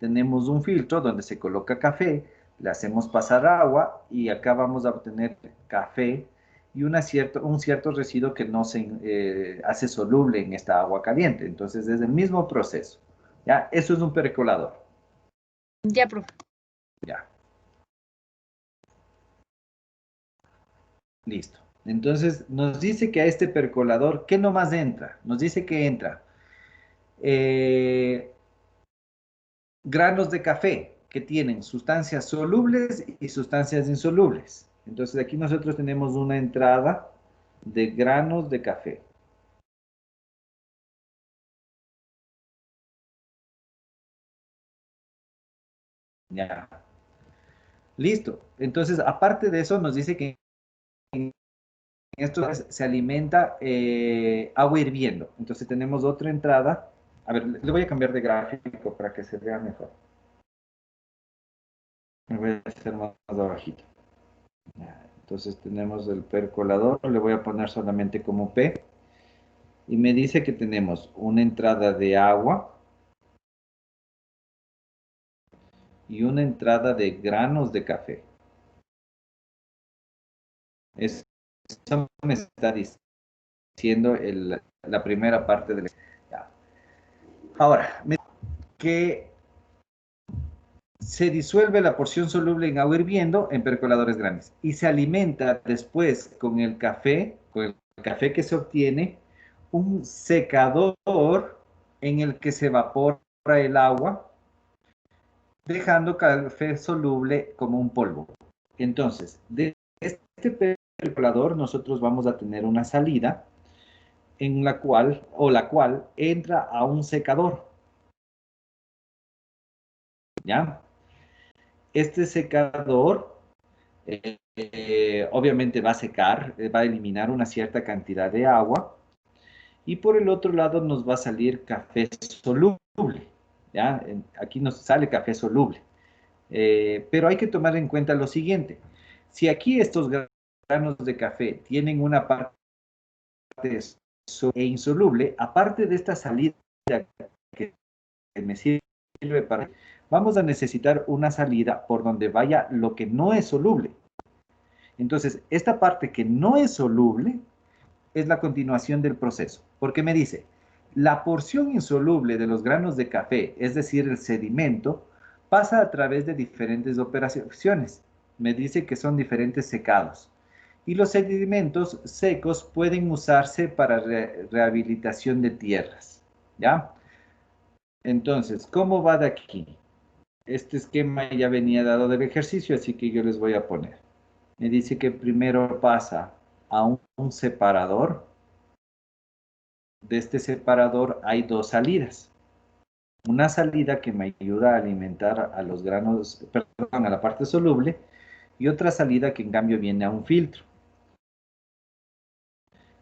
tenemos un filtro donde se coloca café, le hacemos pasar agua y acá vamos a obtener café y un cierto residuo que no se hace soluble en esta agua caliente. Entonces es el mismo proceso. ¿Ya? Eso es un percolador. Ya, profe. Ya. Listo. Entonces nos dice que a este percolador, ¿qué nomás entra? Nos dice que entra eh, granos de café que tienen sustancias solubles y sustancias insolubles. Entonces aquí nosotros tenemos una entrada de granos de café. Ya. Listo. Entonces, aparte de eso, nos dice que en esto se alimenta agua hirviendo. Entonces tenemos otra entrada. A ver, le voy a cambiar de gráfico para que se vea mejor. Me voy a hacer más abajito. Entonces tenemos el percolador, le voy a poner solamente como P. Y me dice que tenemos una entrada de agua y una entrada de granos de café. Eso me está diciendo la primera parte del... Ahora, me dice que se disuelve la porción soluble en agua hirviendo en percoladores grandes y se alimenta después con el café que se obtiene, un secador en el que se evapora el agua, dejando café soluble como un polvo. Entonces, de este percolador nosotros vamos a tener una salida en la cual entra a un secador. ¿Ya? Este secador obviamente va a secar, va a eliminar una cierta cantidad de agua y por el otro lado nos va a salir café soluble. ¿Ya? Aquí nos sale café soluble. Pero hay que tomar en cuenta lo siguiente. Si aquí estos granos de café tienen una parte insoluble, aparte de esta salida que me sirve para... Vamos a necesitar una salida por donde vaya lo que no es soluble. Entonces, esta parte que no es soluble es la continuación del proceso, porque me dice, la porción insoluble de los granos de café, es decir, el sedimento, pasa a través de diferentes operaciones. Me dice que son diferentes secados. Y los sedimentos secos pueden usarse para rehabilitación de tierras. ¿Ya? Entonces, ¿cómo va de aquí? Este esquema ya venía dado del ejercicio, así que yo les voy a poner. Me dice que primero pasa a un separador. De este separador hay dos salidas. Una salida que me ayuda a alimentar a los granos, perdón, a la parte soluble, y otra salida que en cambio viene a un filtro.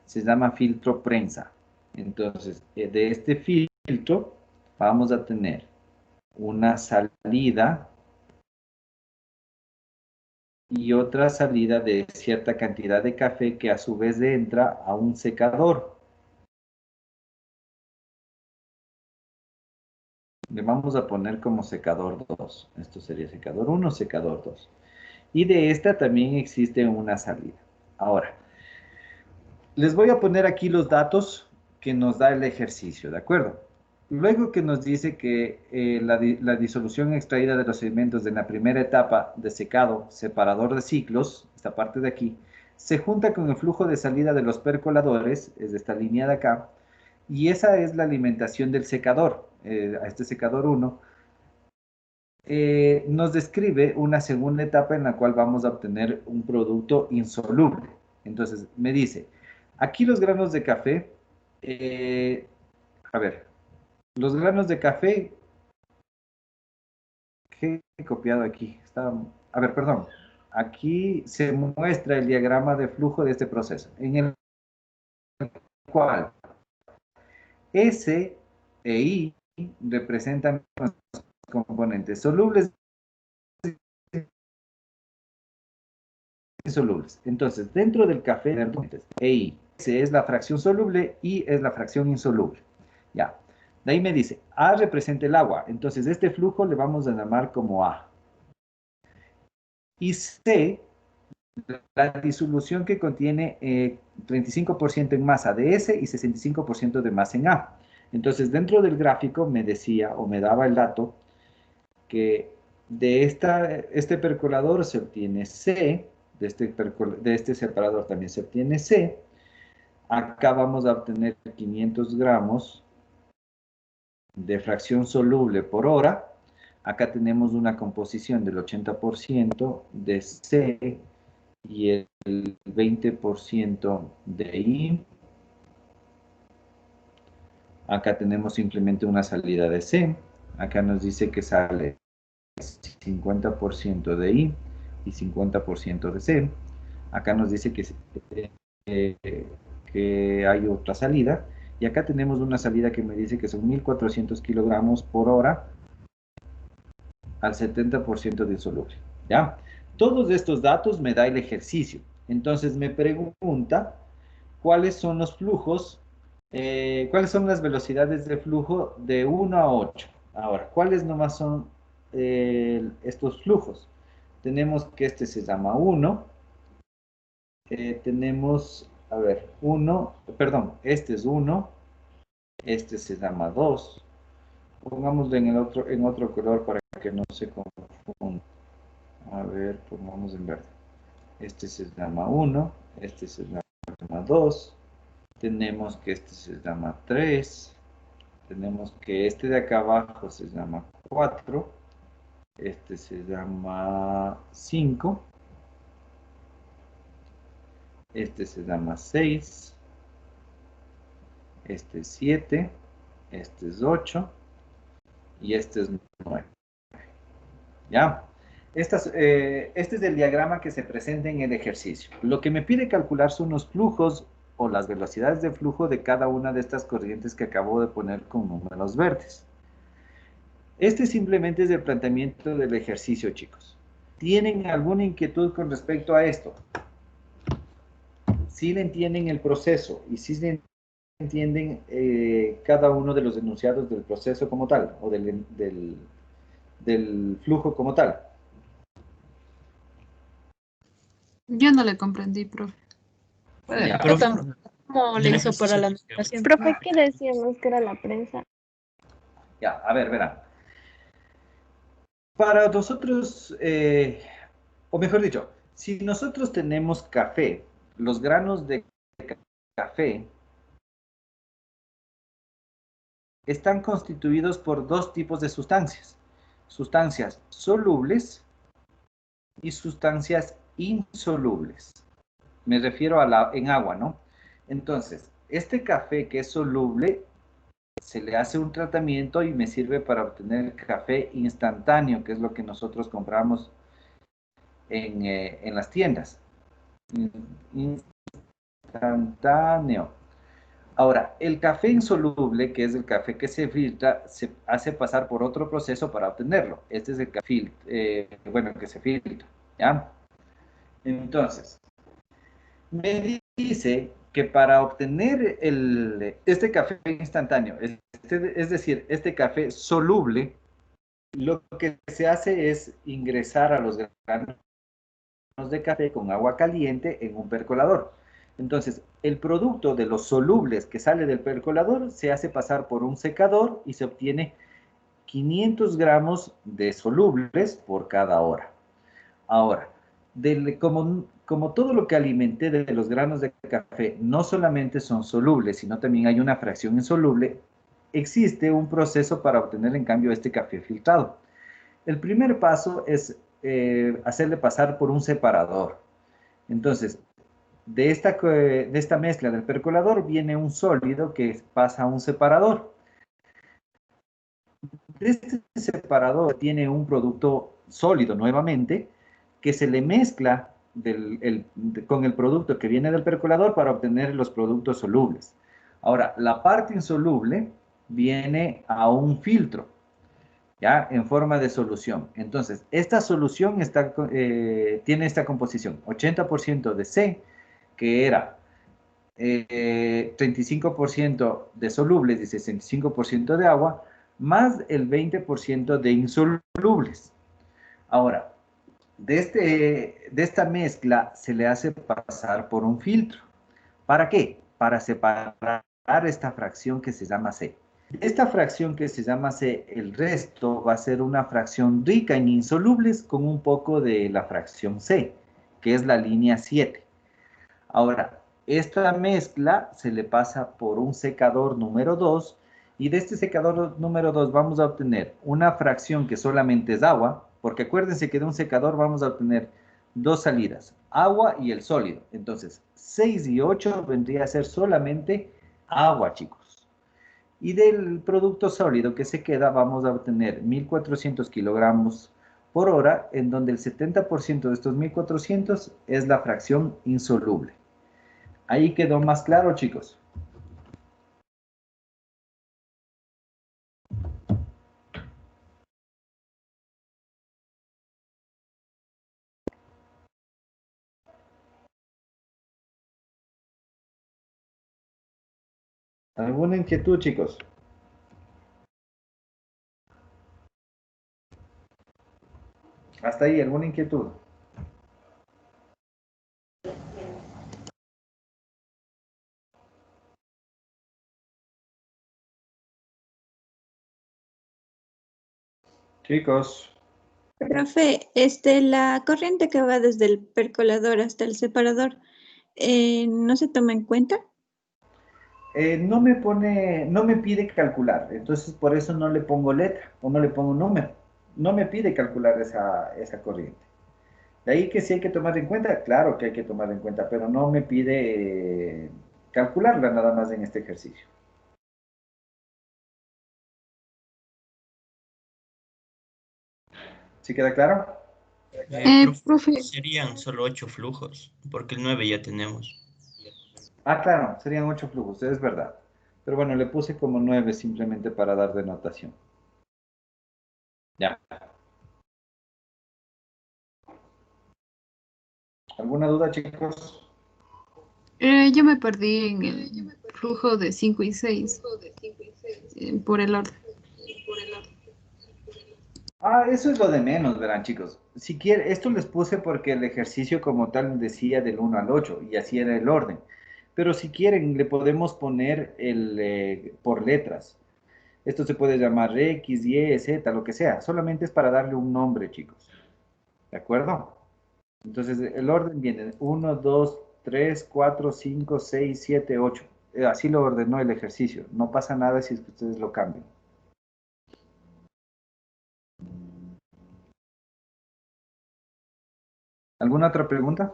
Se llama filtro prensa. Entonces, de este filtro vamos a tener una salida y otra salida de cierta cantidad de café que a su vez entra a un secador. Le vamos a poner como secador 2. Esto sería secador 1, secador 2. Y de esta también existe una salida. Ahora, les voy a poner aquí los datos que nos da el ejercicio, ¿de acuerdo? Luego que nos dice que la disolución extraída de los sedimentos de la primera etapa de secado, separador de ciclos, esta parte de aquí, se junta con el flujo de salida de los percoladores, es esta línea de acá, y esa es la alimentación del secador, a este secador 1, nos describe una segunda etapa en la cual vamos a obtener un producto insoluble. Entonces, me dice, aquí los granos de café, a ver, los granos de café, ¿qué he copiado aquí? A ver, perdón. Aquí se muestra el diagrama de flujo de este proceso, en el cual S e I representan los componentes solubles insolubles. Entonces, dentro del café, EI, S es la fracción soluble y es la fracción insoluble. Ya. De ahí me dice, A representa el agua. Entonces, este flujo le vamos a llamar como A. Y C, la disolución que contiene 35% en masa de S y 65% de masa en A. Entonces, dentro del gráfico me decía o me daba el dato que de este percolador se obtiene C, de este separador también se obtiene C. Acá vamos a obtener 500 gramos de fracción soluble por hora. Acá tenemos una composición del 80% de C y el 20% de I. Acá tenemos simplemente una salida de C. Acá nos dice que sale 50% de I y 50% de C. Acá nos dice que hay otra salida. Y acá tenemos una salida que me dice que son 1400 kilogramos por hora al 70% de insoluble. ¿Ya? Todos estos datos me da el ejercicio. Entonces me pregunta cuáles son los flujos, cuáles son las velocidades de flujo de 1 a 8. Ahora, ¿cuáles nomás son estos flujos? Tenemos que este se llama 1. Tenemos, a ver, 1, perdón, este es 1. Este se llama 2. Pongámoslo en otro color para que no se confunda. A ver, pongamos en verde. Este se llama 1, este se llama 2. Tenemos que este se llama 3. Tenemos que este de acá abajo se llama 4. Este se llama 5. Este se llama 6. Este es 7. Este es 8. Y este es 9. ¿Ya? Este es el diagrama que se presenta en el ejercicio. Lo que me pide calcular son los flujos o las velocidades de flujo de cada una de estas corrientes que acabo de poner con números verdes. Este simplemente es el planteamiento del ejercicio, chicos. ¿Tienen alguna inquietud con respecto a esto? ¿Sí le entienden el proceso y sí le entienden cada uno de los enunciados del proceso como tal o del flujo como tal? Yo no le comprendí, profe. Ya. Yo tampoco. ¿Cómo le hizo para la anotación? Profe, ¿qué decíamos que era la prensa? Ya, a ver, verán. Para nosotros, o mejor dicho, si nosotros tenemos café, los granos de café están constituidos por dos tipos de sustancias. Sustancias solubles y sustancias insolubles. Me refiero en agua, ¿no? Entonces, este café que es soluble, se le hace un tratamiento y me sirve para obtener café instantáneo, que es lo que nosotros compramos en las tiendas. Instantáneo. Ahora, el café insoluble, que es el café que se filtra, se hace pasar por otro proceso para obtenerlo. Este es el café, bueno, que se filtra, ¿ya? Entonces, me dice que para obtener este café instantáneo, es decir, este café soluble, lo que se hace es ingresar a los granos de café con agua caliente en un percolador. Entonces, el producto de los solubles que sale del percolador se hace pasar por un secador y se obtiene 500 gramos de solubles por cada hora. Ahora, como todo lo que alimenté de los granos de café no solamente son solubles, sino también hay una fracción insoluble, existe un proceso para obtener en cambio este café filtrado. El primer paso es hacerle pasar por un separador. Entonces, de esta mezcla del percolador viene un sólido que pasa a un separador. De este separador tiene un producto sólido nuevamente que se le mezcla con el producto que viene del percolador para obtener los productos solubles. Ahora, la parte insoluble viene a un filtro, ¿ya? En forma de solución. Entonces, esta solución tiene esta composición, 80% de C, que era 35% de solubles y 65% de agua, más el 20% de insolubles. Ahora, de esta mezcla se le hace pasar por un filtro. ¿Para qué? Para separar esta fracción que se llama C. Esta fracción que se llama C, el resto va a ser una fracción rica en insolubles con un poco de la fracción C, que es la línea 7. Ahora, esta mezcla se le pasa por un secador número 2 y de este secador número 2 vamos a obtener una fracción que solamente es agua, porque acuérdense que de un secador vamos a obtener dos salidas, agua y el sólido. Entonces, 6 y 8 vendría a ser solamente agua, chicos. Y del producto sólido que se queda vamos a obtener 1400 kilogramos por hora, en donde el 70% de estos 1400 es la fracción insoluble. Ahí quedó más claro, chicos. ¿Alguna inquietud, chicos? Hasta ahí, ¿alguna inquietud? Chicos, Profe, la corriente que va desde el percolador hasta el separador, ¿no se toma en cuenta? no me pide calcular, entonces por eso no le pongo letra o no le pongo número. No me pide calcular esa corriente. De ahí que sí hay que tomar en cuenta, claro que hay que tomar en cuenta, pero no me pide calcularla nada más en este ejercicio. ¿Sí queda claro? Profe, Serían solo 8 flujos, porque el 9 ya tenemos. Ah, claro, serían 8 flujos, es verdad. Pero bueno, le puse como 9 simplemente para dar de notación. Ya. ¿Alguna duda, chicos? yo me perdí en el flujo de 5 y 6 por el orden. Ah, eso es lo de menos, verán, chicos. Si quiere, esto les puse porque el ejercicio como tal decía del 1 al 8 y así era el orden. Pero si quieren, le podemos poner por letras. Esto se puede llamar X, Y, Z, lo que sea. Solamente es para darle un nombre, chicos. ¿De acuerdo? Entonces, el orden viene 1, 2, 3, 4, 5, 6, 7, 8. Así lo ordenó el ejercicio. No pasa nada si es que ustedes lo cambian. ¿Alguna otra pregunta?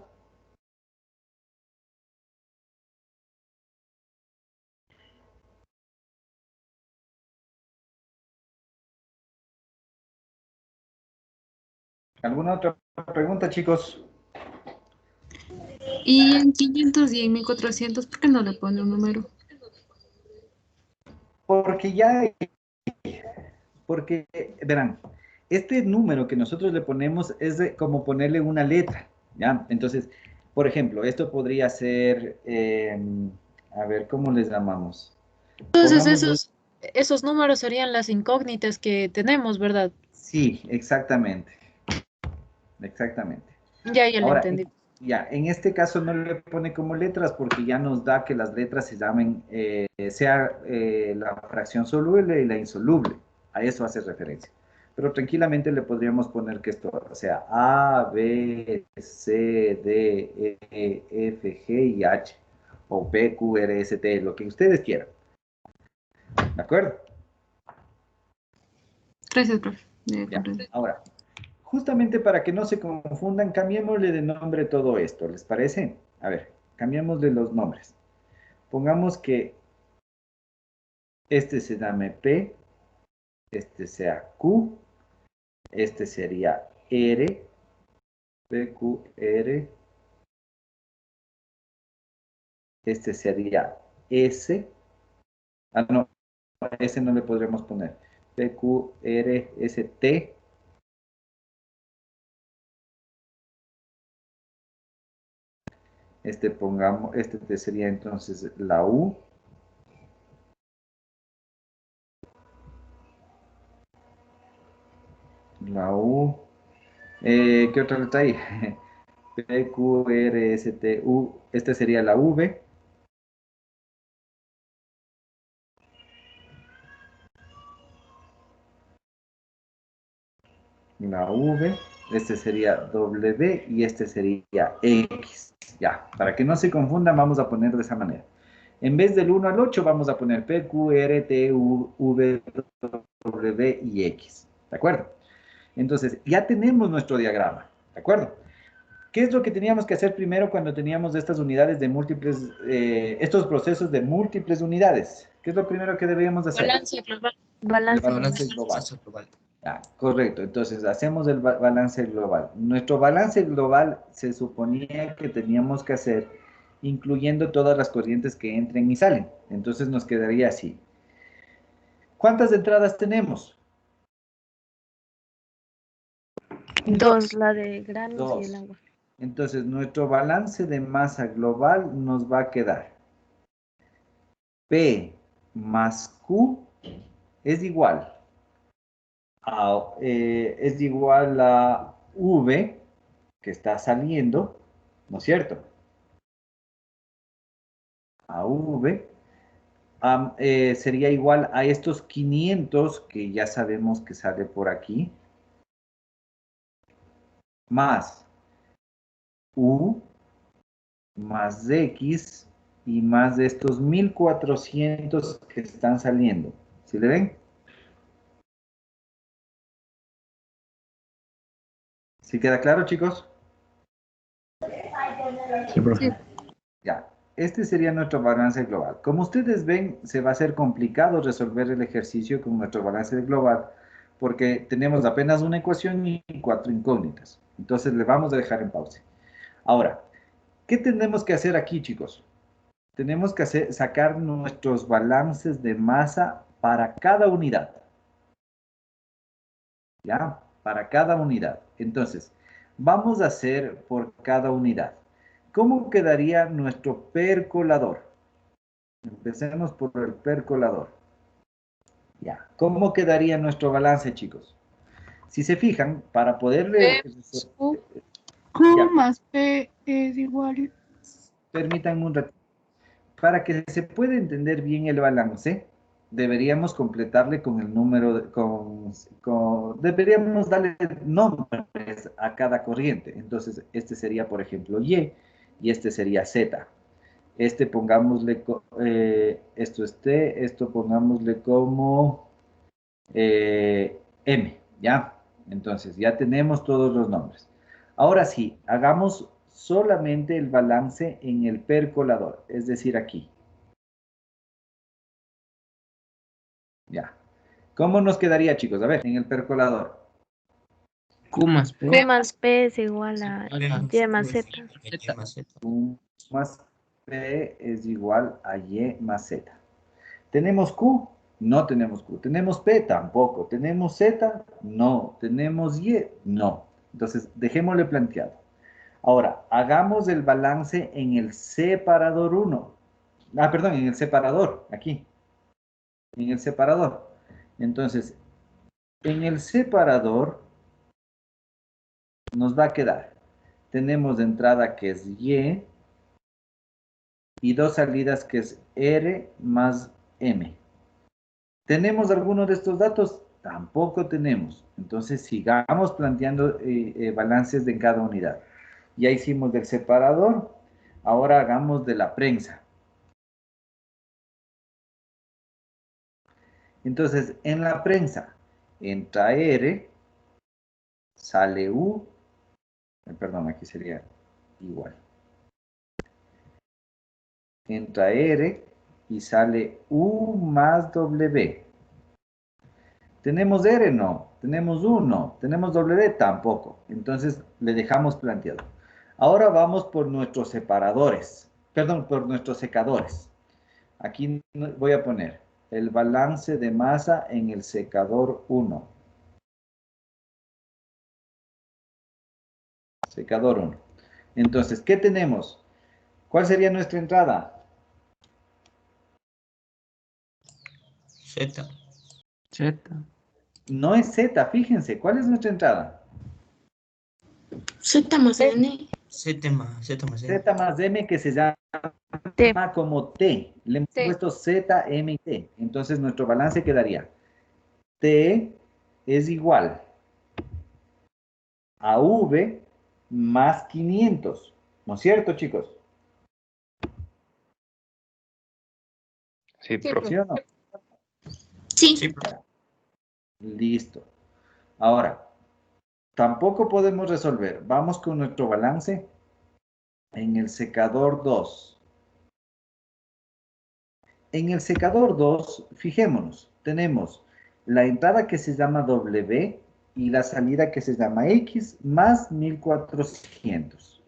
¿Alguna otra pregunta, chicos? Y en 500 y en 1400, ¿por qué no le pone un número? Porque porque, verán, este número que nosotros le ponemos es como ponerle una letra, ¿ya? Entonces, por ejemplo, esto podría ser, a ver, ¿cómo les llamamos? Entonces Pongámosle, esos números serían las incógnitas que tenemos, ¿verdad? sí, exactamente, exactamente. Ya le Ahora, entendí. ya, en este caso no le pone como letras porque ya nos da que las letras se llamen, sea la fracción soluble y la insoluble. A eso hace referencia. Pero tranquilamente le podríamos poner que esto sea A, B, C, D, E, F, G y H. O P, Q, R, S, T, lo que ustedes quieran. ¿De acuerdo? Gracias, profe. Ya. Comprendí. Ahora, justamente para que no se confundan, cambiémosle de nombre todo esto, ¿les parece? A ver, cambiémosle los nombres. Pongamos que este se llame P, este sea Q, este sería R, P, Q, R, este sería S, ah, no, S no le podremos poner, P, Q, R, S, T, Este sería entonces la U. La U. ¿Qué otra letra hay? P, Q, R, S, T, U. Este sería la V. La V. Este sería W y este sería X. Ya, para que no se confundan, vamos a poner de esa manera. En vez del 1 al 8, vamos a poner P, Q, R, T, U, V, W y X. ¿De acuerdo? Entonces, ya tenemos nuestro diagrama. ¿De acuerdo? ¿Qué es lo que teníamos que hacer primero cuando teníamos estas unidades de múltiples, estos procesos de múltiples unidades? ¿Qué es lo primero que deberíamos hacer? Balance global. El Balance balance global. global. Ya, correcto. Entonces, hacemos el balance global. Nuestro balance global se suponía que teníamos que hacer incluyendo todas las corrientes que entren y salen. Entonces, nos quedaría así. ¿Cuántas entradas tenemos? Dos, la de granos y el Dos. agua. Entonces, nuestro balance de masa global nos va a quedar P más Q es igual a V que está saliendo, ¿no es cierto? A V sería igual a estos 500 que ya sabemos que sale por aquí, más U, más X y más de estos 1400 que están saliendo. ¿Sí le ven? ¿Sí queda claro, chicos? Sí, profe. Sí. Ya, este sería nuestro balance global. Como ustedes ven, se va a hacer complicado resolver el ejercicio con nuestro balance global porque tenemos apenas una ecuación y 4 incógnitas. Entonces le vamos a dejar en pausa. Ahora, ¿qué tenemos que hacer aquí, chicos? Tenemos que sacar nuestros balances de masa para cada unidad. ¿Ya? Para cada unidad. Entonces, vamos a hacer por cada unidad. ¿Cómo quedaría nuestro percolador? Empecemos por el percolador. Ya. ¿Cómo quedaría nuestro balance, chicos? Si se fijan, para poderle... Q Ya, más P es igual. permítanme un ratito. Para que se pueda entender bien el balance, deberíamos completarle con el número, deberíamos darle nombres a cada corriente. Entonces, este sería, por ejemplo, y este sería Z. Este pongámosle, esto es T, esto pongámosle como M, ¿ya? Entonces, ya tenemos todos los nombres. Ahora sí, hagamos solamente el balance en el percolador, es decir, aquí. Ya. ¿Cómo nos quedaría, chicos? A ver, en el percolador. Q más P. Q más P es igual a Y más Z. Y más Z. Q más P es igual a Y más Z. ¿Tenemos Q? No tenemos Q. ¿Tenemos P? Tampoco. ¿Tenemos Z? No. ¿Tenemos Y? No. Entonces, dejémosle planteado. Ahora, hagamos el balance en el separador 1. Ah, perdón, en el separador, aquí. En el separador. Entonces, en el separador nos va a quedar. Tenemos de entrada que es y dos salidas que es R más M. ¿Tenemos alguno de estos datos? Tampoco tenemos. Entonces sigamos planteando balances de cada unidad. Ya hicimos del separador, ahora hagamos de la prensa. Entonces, en la prensa entra R, sale U, perdón, aquí sería igual. Entra R y sale U más W. ¿Tenemos R? No. ¿Tenemos U? No. ¿Tenemos W? Tampoco. Entonces le dejamos planteado. Ahora vamos por nuestros separadores. Perdón, por nuestros secadores. Aquí voy a poner el balance de masa en el secador 1. Secador 1. Entonces, ¿qué tenemos? ¿Cuál sería nuestra entrada? Z. Z. No es Z, fíjense. ¿Cuál es nuestra entrada? Z más N. Z más N. Z más M, que se llama T. como T. Le hemos T. puesto Z, M y T. Entonces nuestro balance quedaría T es igual a V más 500. ¿No es cierto, chicos? Sí, Sí, profe. ¿Sí o no? Sí. Sí, profe. Listo. Ahora, tampoco podemos resolver. Vamos con nuestro balance en el secador 2. En el secador 2, fijémonos, tenemos la entrada que se llama W y la salida que se llama X más 1400.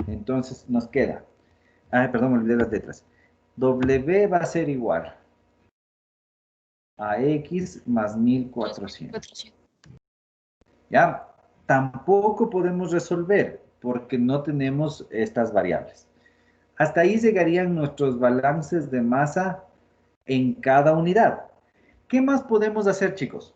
Entonces nos queda, perdón, me olvidé las letras. W va a ser igual a X más 1400. ¿Ya? Tampoco podemos resolver porque no tenemos estas variables. Hasta ahí llegarían nuestros balances de masa en cada unidad. ¿Qué más podemos hacer, chicos?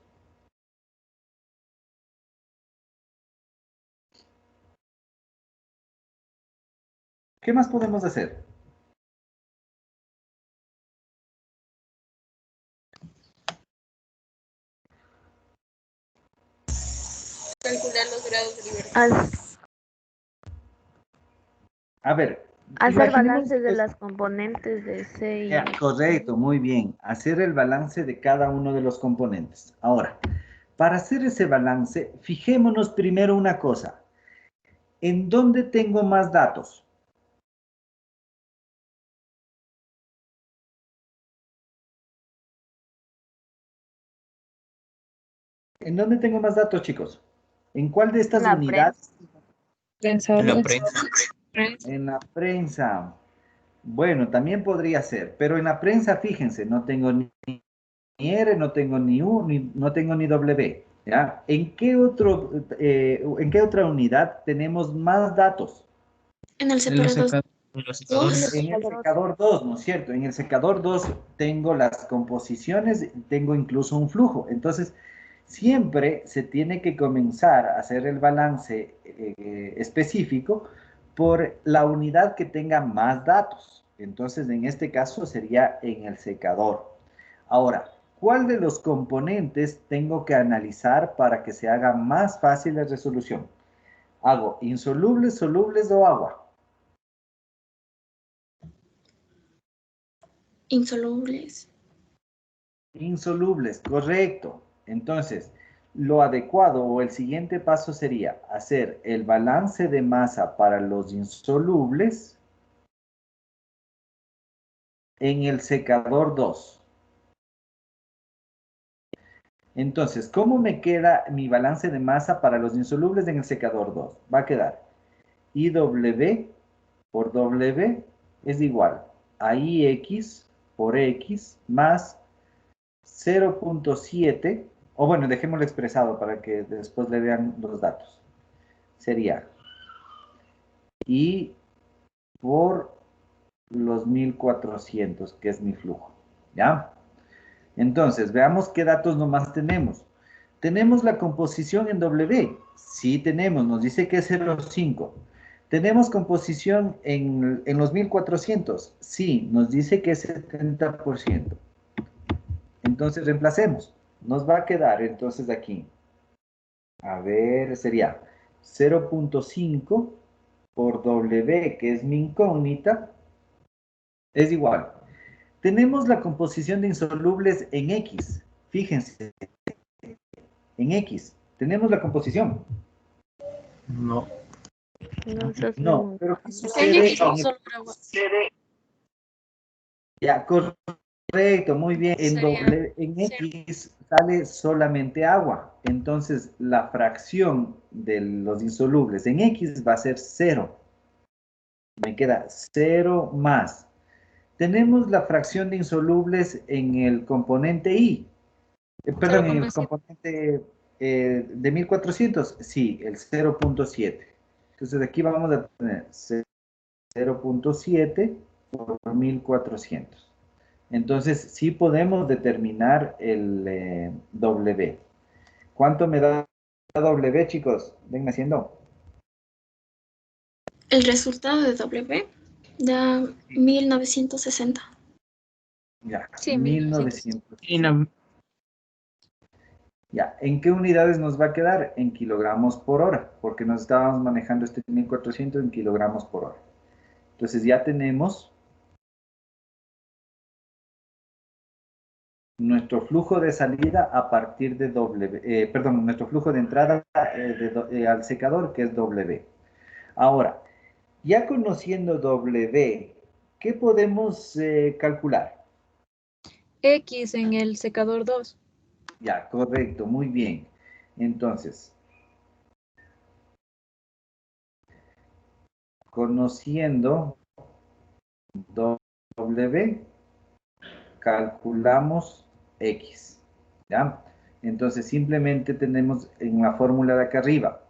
¿Qué más podemos hacer? calcular los grados de libertad. A ver, Hacer imaginemos balances de esto. las componentes de C y Ya, correcto, muy bien. Hacer el balance de cada uno de los componentes. Ahora, para hacer ese balance, fijémonos primero una cosa. ¿En dónde tengo más datos? ¿En dónde tengo más datos, chicos? ¿En cuál de estas La unidades? En la prensa. En la prensa. Bueno, también podría ser, pero en la prensa, fíjense, no tengo ni R, no tengo ni U, no tengo ni W. ¿Ya? ¿En qué otra unidad tenemos más datos? En el En los separador. En los secadores. En el secador 2, ¿no es cierto? En el secador 2 tengo las composiciones, tengo incluso un flujo. Entonces, siempre se tiene que comenzar a hacer el balance específico por la unidad que tenga más datos. Entonces, en este caso sería en el secador. Ahora, ¿cuál de los componentes tengo que analizar para que se haga más fácil la resolución? ¿Hago insolubles, solubles o agua? Insolubles. Insolubles, correcto. Entonces, lo adecuado o el siguiente paso sería hacer el balance de masa para los insolubles en el secador 2. Entonces, ¿cómo me queda mi balance de masa para los insolubles en el secador 2? Va a quedar IW por W es igual a IX por X más 0.7, o bueno, dejémoslo expresado para que después le vean los datos. Sería I por los 1400, que es mi flujo. ¿Ya? Entonces, veamos qué datos nomás tenemos. ¿Tenemos la composición en W? Sí tenemos, nos dice que es 0.5. ¿Tenemos composición en los 1400? Sí, nos dice que es 70%. Entonces, reemplacemos. Nos va a quedar entonces aquí. A ver, sería 0.5 por W, que es mi incógnita, es igual. Tenemos la composición de insolubles en X. Fíjense, en X. Tenemos la composición. No. no estás No, pero ¿qué En sucede X en solo agua. Ya, correcto, muy bien. En X sale solamente agua. Entonces, la fracción de los insolubles en X va a ser 0. Me queda 0 más. Tenemos la fracción de insolubles en el componente I. Perdón, en el componente de 1400. Sí, el 0.7. Entonces, aquí vamos a tener 0.7 por 1400. Entonces, sí podemos determinar el W. ¿Cuánto me da W, chicos? Vengan haciendo. El resultado de W da 1960. Ya, Sí, 1900. Y no, Ya, ¿en qué unidades nos va a quedar? En kilogramos por hora, porque nos estábamos manejando este 1400 en kilogramos por hora. Entonces ya tenemos nuestro flujo de salida a partir de W, perdón, nuestro flujo de entrada al secador, que es W. Ahora, ya conociendo W, ¿qué podemos calcular? X en el secador 2. Ya, correcto, muy bien. Entonces, conociendo W, calculamos X. ¿Ya? Entonces, simplemente tenemos en la fórmula de acá arriba,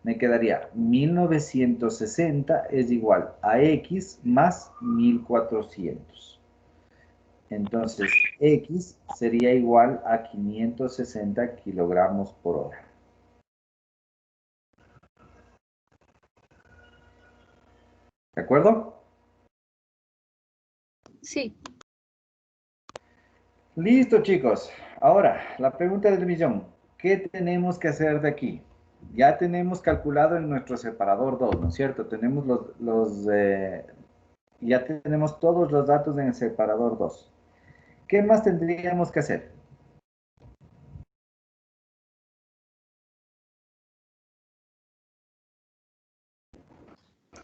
me quedaría 1960 es igual a X más 1400. Entonces, X sería igual a 560 kilogramos por hora. ¿De acuerdo? Sí. Listo, chicos. Ahora, la pregunta del millón. ¿Qué tenemos que hacer de aquí? Ya tenemos calculado en nuestro separador 2, ¿no es cierto? Tenemos ya tenemos todos los datos en el separador 2. ¿Qué más tendríamos que hacer?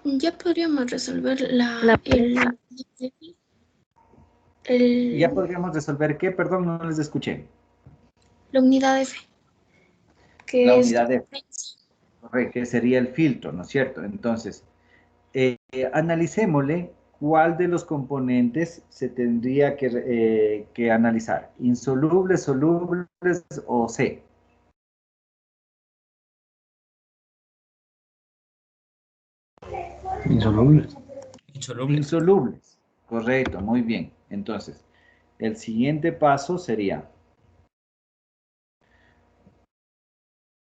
Ya podríamos resolver La prensa. Ya el- podríamos resolver qué, perdón, no les escuché. la unidad F, La que es unidad de, correcto, que sería el filtro, ¿no es cierto? Entonces, analicémosle cuál de los componentes se tendría que analizar. ¿Insolubles, solubles o C? insolubles. Insolubles. Insolubles. Correcto, muy bien. Entonces, el siguiente paso sería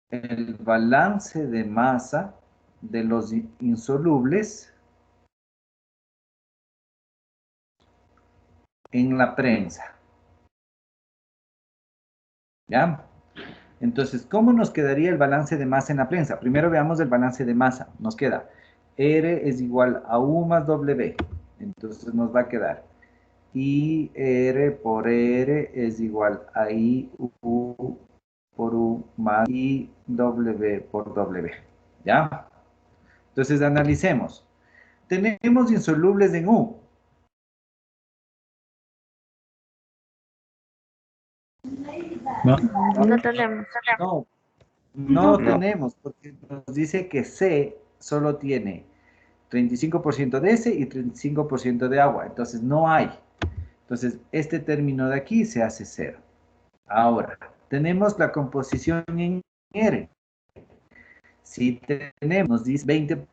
el balance de masa de los insolubles en la prensa. ¿Ya? Entonces, ¿cómo nos quedaría el balance de masa en la prensa? Primero veamos el balance de masa. Nos queda R es igual a U más W. Entonces nos va a quedar I R por R es igual a I U por U más I W por W. ¿Ya? Entonces analicemos. Tenemos insolubles en U. No, No tenemos. No, No. no tenemos, porque nos dice que C solo tiene 35% de S y 35% de agua. Entonces no hay. Entonces este término de aquí se hace cero. Ahora, tenemos la composición en R. Si tenemos, nos dice 20%.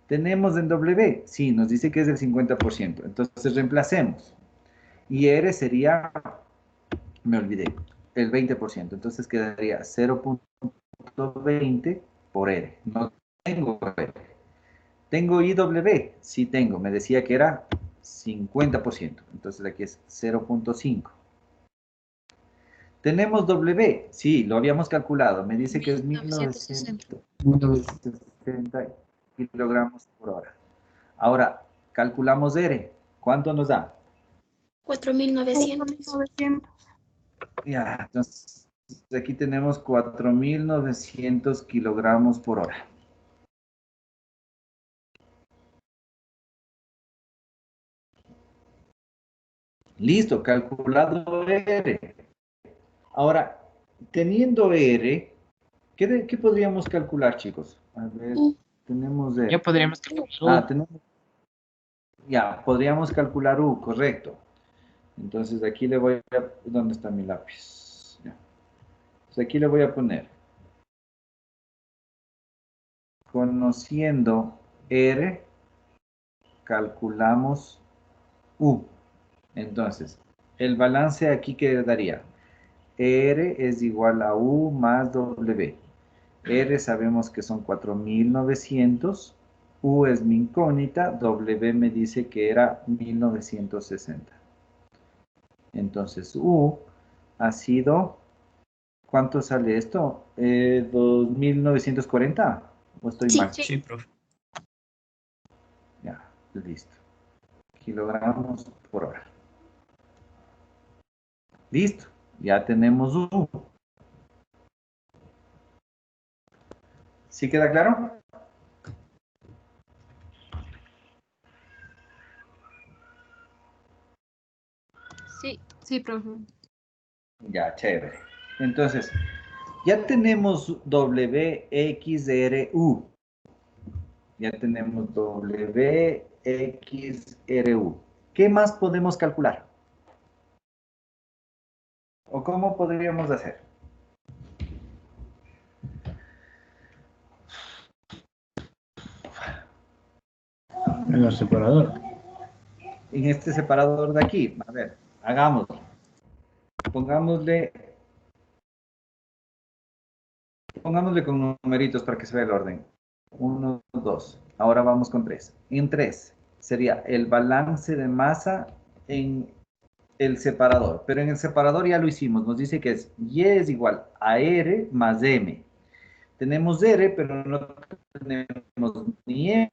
Tenemos en W, sí, nos dice que es del 50%. Entonces reemplacemos. Y R sería, me olvidé, el 20%. Entonces quedaría 0.20 por R. No tengo R. ¿Tengo IW? Sí tengo. Me decía que era 50%. Entonces aquí es 0.5. ¿Tenemos W? Sí, lo habíamos calculado. Me dice que es 1960. 1960 kilogramos por hora. Ahora, calculamos R. ¿Cuánto nos da? 4900. Ya, entonces aquí tenemos 4.900 kilogramos por hora. Listo, calculado R. Ahora, teniendo R, ¿qué podríamos calcular, chicos? A ver, U, tenemos R. ya podríamos calcular. Tenemos, ya, podríamos calcular U, correcto. Entonces aquí le voy a, ¿dónde está mi lápiz? Ya. Entonces aquí le voy a poner, conociendo R, calculamos U. Entonces, el balance aquí quedaría. R es igual a U más W. R sabemos que son 4.900. U es mi incógnita. W me dice que era 1960. Entonces, U ha sido... ¿Cuánto sale esto? ¿2.940? ¿O estoy Sí, mal? sí. Sí, profe. Ya, listo. Kilogramos por hora. Listo. Ya tenemos U. ¿Sí queda claro? Sí, sí, profe. Ya, chévere. Entonces, ya tenemos WXRU. Ya tenemos WXRU. ¿Qué más podemos calcular? ¿O cómo podríamos hacer? En el separador. En este separador de aquí. A ver, hagámoslo. Pongámosle con numeritos para que se vea el orden. 1, 2. Ahora vamos con 3. En 3 sería el balance de masa en el separador. Pero en el separador ya lo hicimos. Nos dice que es Y es igual a R más M. Tenemos R, pero no tenemos ni M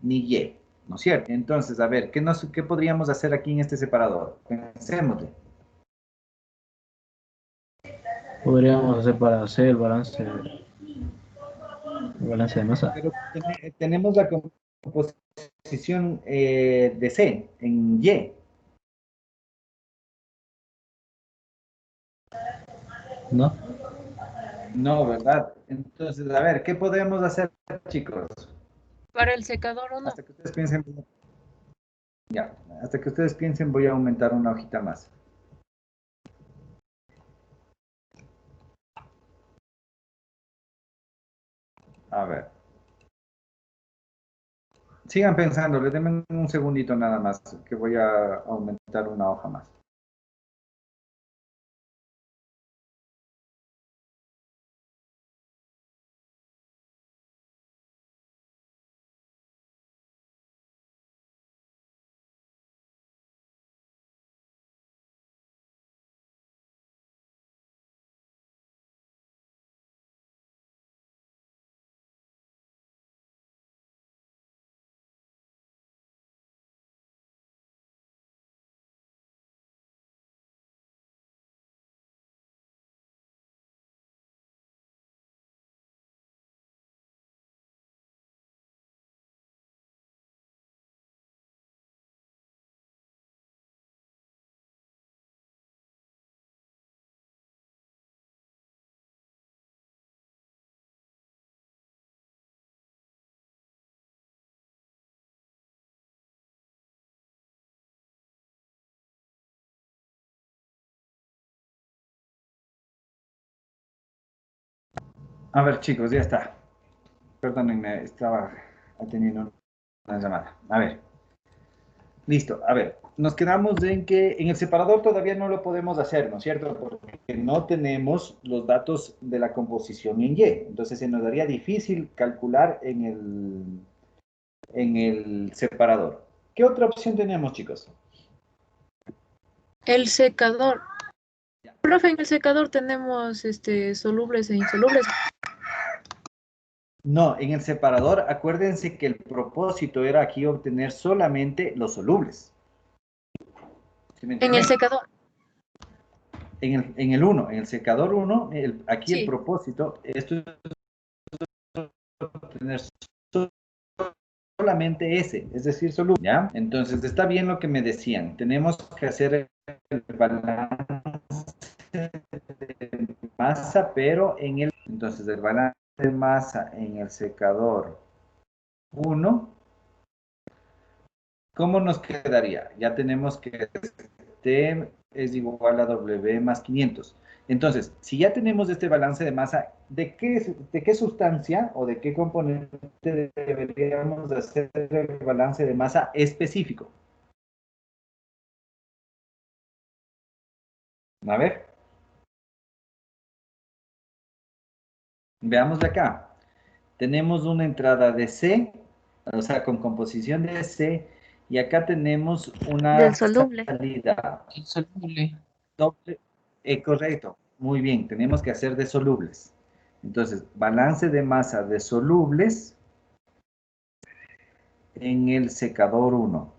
ni Y. ¿No es cierto? Entonces, a ver, ¿qué podríamos hacer aquí en este separador? Pensémosle. Podríamos hacer para hacer el balance de masa. Pero tenemos la composición de C en Y. ¿No? No, ¿verdad? Entonces, a ver, ¿qué podemos hacer, chicos? Para el secador o no. Hasta que ustedes piensen, ya, hasta que ustedes piensen, voy a aumentar una hojita más. A ver. Sigan pensando, les denme un segundito nada más, que voy a aumentar una hoja más. A ver, chicos, ya está. Perdónenme, estaba atendiendo una llamada. A ver. Listo, a ver, nos quedamos en que en el separador todavía no lo podemos hacer, ¿no es cierto? Porque no tenemos los datos de la composición en Y. Entonces se nos daría difícil calcular en el separador. ¿Qué otra opción tenemos, chicos? El secador. Profe, en el secador tenemos solubles e insolubles. No, en el separador, acuérdense que el propósito era aquí obtener solamente los solubles. ¿Sí me En el entienden? secador. En el 1, en el secador 1, aquí el Sí. propósito, esto es obtener solamente ese, es decir, soluble, ¿ya? Entonces, está bien lo que me decían. Tenemos que hacer el balance de masa, pero en el... Entonces, el balance de masa en el secador 1, ¿cómo nos quedaría? Ya tenemos que T es igual a W más 500. Entonces, si ya tenemos este balance de masa, ¿de qué sustancia o de qué componente deberíamos hacer el balance de masa específico? A ver. Veamos de acá. Tenemos una entrada de C, o sea, con composición de C, y acá tenemos una Del soluble. salida Insoluble. doble. Correcto, muy bien, tenemos que hacer de solubles. Entonces, balance de masa de solubles en el secador 1.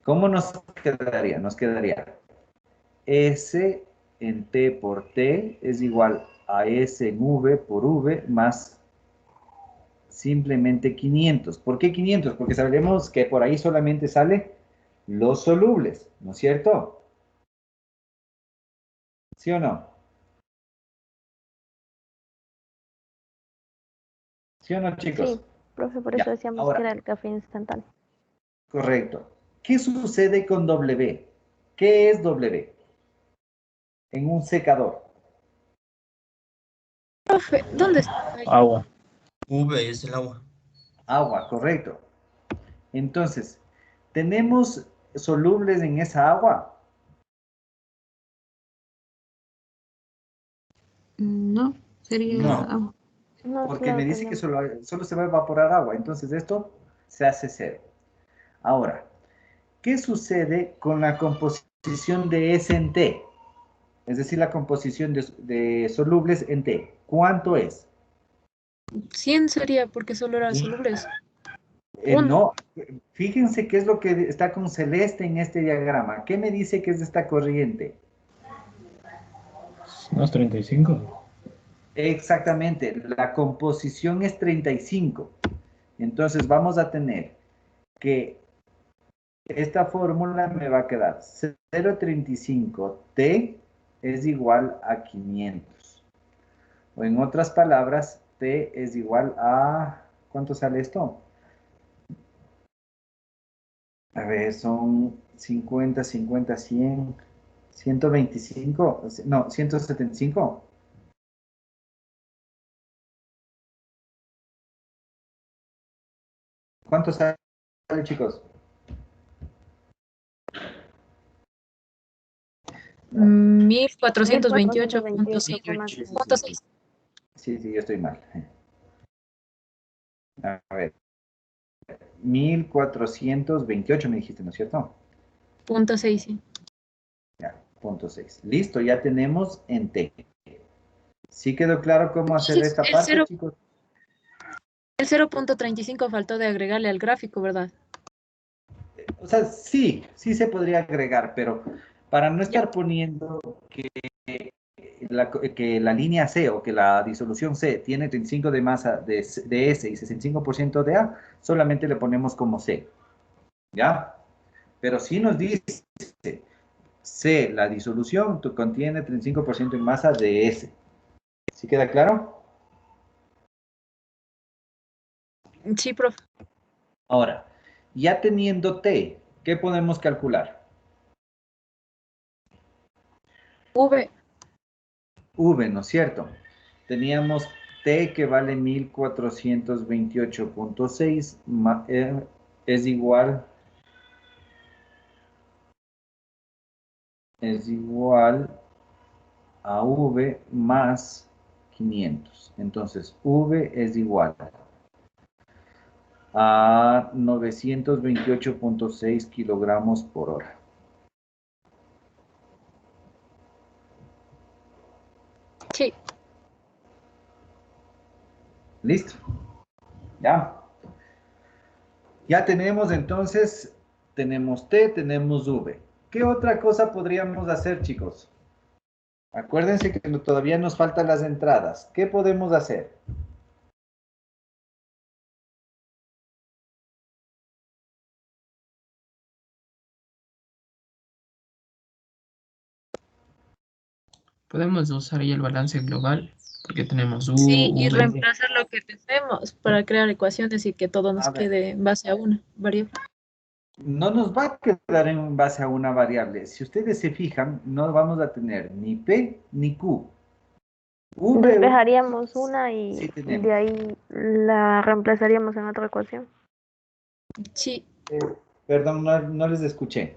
¿Cómo nos quedaría? Nos quedaría S en T por T es igual a S en V por V más simplemente 500. ¿Por qué 500? Porque sabemos que por ahí solamente sale los solubles, ¿no es cierto? ¿Sí o no? ¿Sí o no, chicos? Sí, profe, por Ya, eso decíamos ahora. que era el café instantáneo. Correcto. ¿Qué sucede con W? ¿Qué es W? En un secador. Profe, ¿dónde está? Ay, Agua. V es el agua. Agua, correcto. Entonces, ¿tenemos solubles en esa agua? No, sería No. agua. No, Porque claro, me dice que tenemos. solo se va a evaporar agua. Entonces, esto se hace cero. Ahora, ¿qué sucede con la composición de S en T? Es decir, la composición de solubles en T. ¿Cuánto es? 100 sería porque solo eran solubles. Uno. No, fíjense qué es lo que está con celeste en este diagrama. ¿Qué me dice que es esta corriente? ¿No es 35? Exactamente, la composición es 35. Entonces vamos a tener que esta fórmula me va a quedar 0,35 T es igual a 500. O en otras palabras, T es igual a... ¿Cuánto sale esto? A ver, son 50, 50, 100, 125, no, 175. ¿Cuánto sale, chicos? 1428.6. Sí, yo estoy mal. A ver, 1428 me dijiste, ¿no es cierto? Punto 6, sí. Ya, punto 6. Listo, ya tenemos en T. ¿Sí quedó claro cómo hacer esta parte, chicos? El 0.35 faltó de agregarle al gráfico, ¿verdad? O sea, sí se podría agregar, pero para no Ya. estar poniendo que la línea C o que la disolución C tiene 35 de masa de S y 65% de A, solamente le ponemos como C. ¿Ya? Pero si nos dice C, la disolución contiene 35% en masa de S. ¿Sí queda claro? Sí, profe. Ahora, ya teniendo T, ¿qué podemos calcular? V. V, ¿no es cierto? Teníamos T que vale 1428.6 es igual a V más 500. Entonces, V es igual a 928.6 kilogramos por hora. Sí. ¿Listo? ¿Ya? Ya tenemos entonces, tenemos T, tenemos V. ¿Qué otra cosa podríamos hacer, chicos? Acuérdense que todavía nos faltan las entradas. ¿Qué podemos hacer? Podemos usar ahí el balance global, porque tenemos U, Sí, y V. reemplazar lo que tenemos para crear ecuaciones y que todo nos A ver, quede en base a una variable. No nos va a quedar en base a una variable. Si ustedes se fijan, no vamos a tener ni P ni Q. V Despejaríamos una sí y tenemos. de ahí la reemplazaríamos en otra ecuación. Sí. Perdón, no les escuché.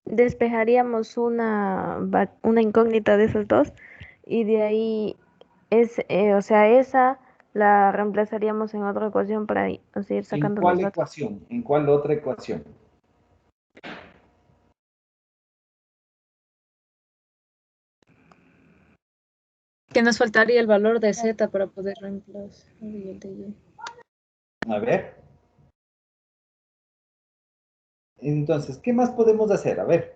Despejaríamos una incógnita de esas dos y de ahí o sea, esa la reemplazaríamos en otra ecuación para seguir ¿En sacando los cuál datos. ecuación? ¿En cuál otra ecuación? Que nos faltaría el valor de Z para poder reemplazar el de Y. A ver. Entonces, ¿qué más podemos hacer? A ver.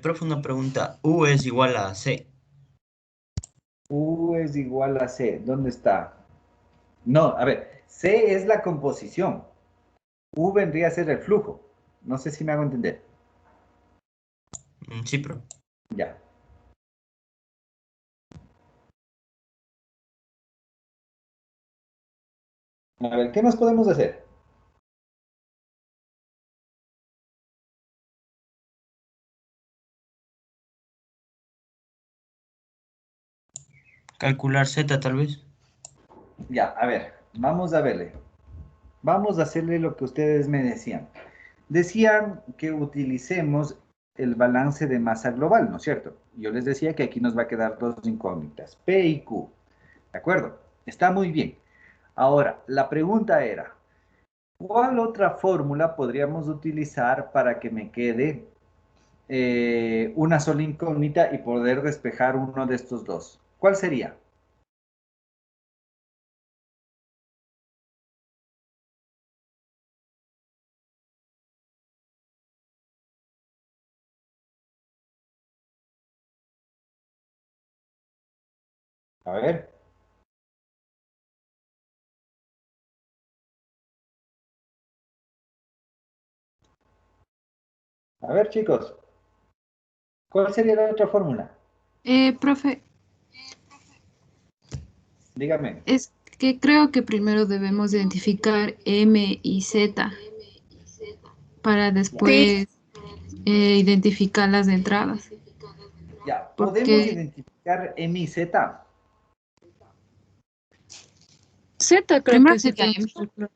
Profe, una pregunta. U es igual a C. U es igual a C. ¿Dónde está? No, a ver. C es la composición. U vendría a ser el flujo. No sé si me hago entender. Sí, profe. Ya. A ver, ¿qué más podemos hacer? Calcular Z tal vez. Ya, a ver, vamos a verle. Vamos a hacerle lo que ustedes me decían. Decían que utilicemos el balance de masa global, ¿no es cierto? Yo les decía que aquí nos va a quedar dos incógnitas, P y Q. ¿De acuerdo? Está muy bien. Ahora, la pregunta era, ¿cuál otra fórmula podríamos utilizar para que me quede una sola incógnita y poder despejar uno de estos dos? ¿Cuál sería? A ver. A ver, chicos, ¿cuál sería la otra fórmula? Profe, Dígame. es que creo que primero debemos identificar M y Z para Sí. después identificar las entradas. Ya, podemos Porque identificar M y Z. Z creo primero que sí sería M. podemos calcular.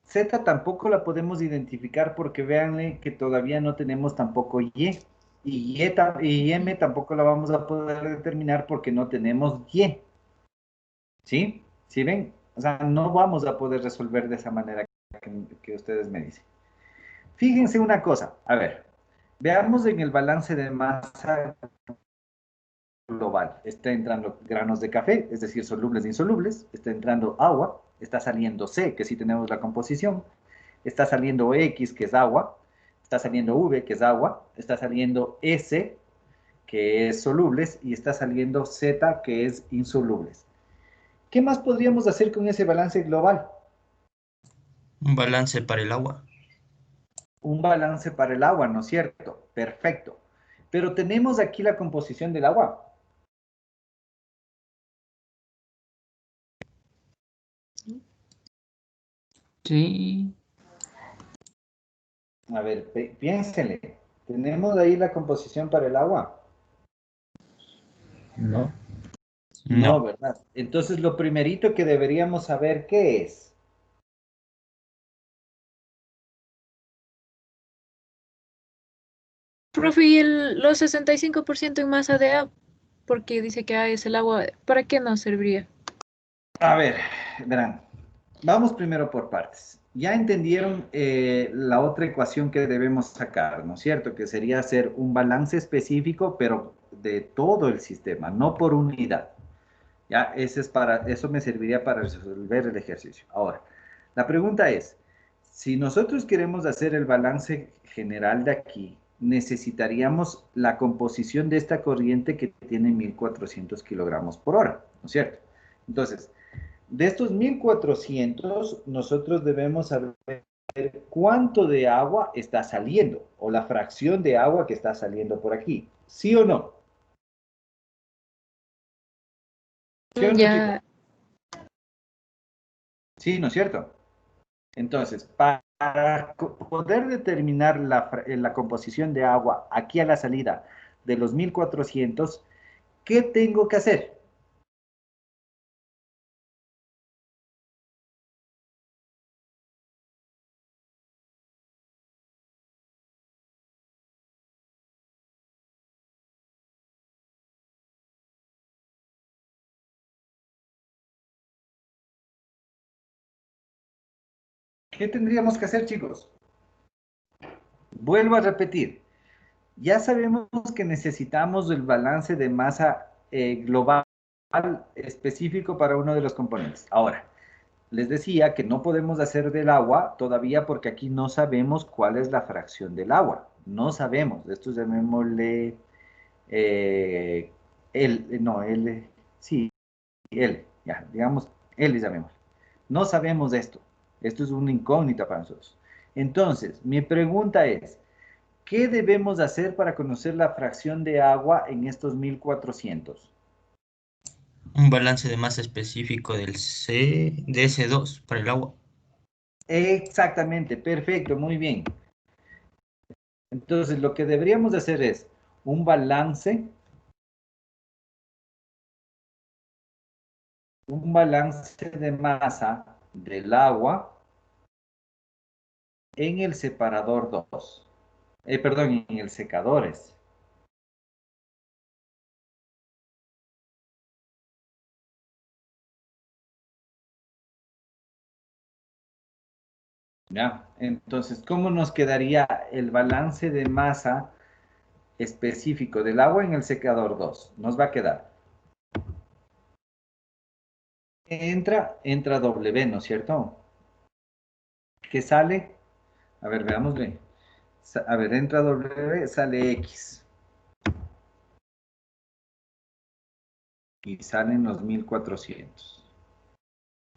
Z tampoco la podemos identificar porque véanle que todavía no tenemos tampoco Y. Y M tampoco la vamos a poder determinar porque no tenemos Y. ¿Sí? ¿Sí ven? O sea, no vamos a poder resolver de esa manera que ustedes me dicen. Fíjense una cosa, a ver, veamos en el balance de masa global. Está entrando granos de café, es decir, solubles e insolubles, está entrando agua, está saliendo C, que sí tenemos la composición, está saliendo X, que es agua, está saliendo V, que es agua, está saliendo S, que es solubles, y está saliendo Z, que es insolubles. ¿Qué más podríamos hacer con ese balance global? Un balance para el agua. Un balance para el agua, ¿no es cierto? Perfecto. Pero tenemos aquí la composición del agua. Sí. A ver, piénsenle. ¿Tenemos ahí la composición para el agua? No. No, No. ¿verdad? Entonces, lo primerito que deberíamos saber, ¿qué es? Profe, y los 65% en masa de A, porque dice que A es el agua, ¿para qué nos serviría? A ver, verán. Vamos primero por partes. Ya entendieron la otra ecuación que debemos sacar, ¿no es cierto? Que sería hacer un balance específico, pero de todo el sistema, no por unidad. Ya, eso me serviría para resolver el ejercicio. Ahora, la pregunta es, si nosotros queremos hacer el balance general de aquí, necesitaríamos la composición de esta corriente que tiene 1400 kilogramos por hora, ¿no es cierto? Entonces, de estos 1400, nosotros debemos saber cuánto de agua está saliendo o la fracción de agua que está saliendo por aquí. ¿Sí o no? ¿Sí o no, chicos? Ya, Sí, ¿no es cierto? Entonces, para poder determinar la composición de agua aquí a la salida de los 1400, ¿qué tengo que hacer? ¿Qué tendríamos que hacer, chicos? Vuelvo a repetir. Ya sabemos que necesitamos el balance de masa global específico para uno de los componentes. Ahora, les decía que no podemos hacer del agua todavía porque aquí no sabemos cuál es la fracción del agua. No sabemos. Esto llamémosle no, sí, ya, digamos, L llamémosle. No sabemos esto. Esto es una incógnita para nosotros. Entonces, mi pregunta es, ¿qué debemos hacer para conocer la fracción de agua en estos 1400? Un balance de masa específico de S2 para el agua. Exactamente, perfecto, muy bien. Entonces, lo que deberíamos hacer es un balance de masa del agua en el separador 2. Perdón, en el secadores. ¿Ya? Entonces, ¿cómo nos quedaría el balance de masa específico del agua en el secador 2? Nos va a quedar. Entra W, ¿no es cierto? ¿Qué sale? A ver, veámosle. A ver, entra W, sale X. Y salen los 1400.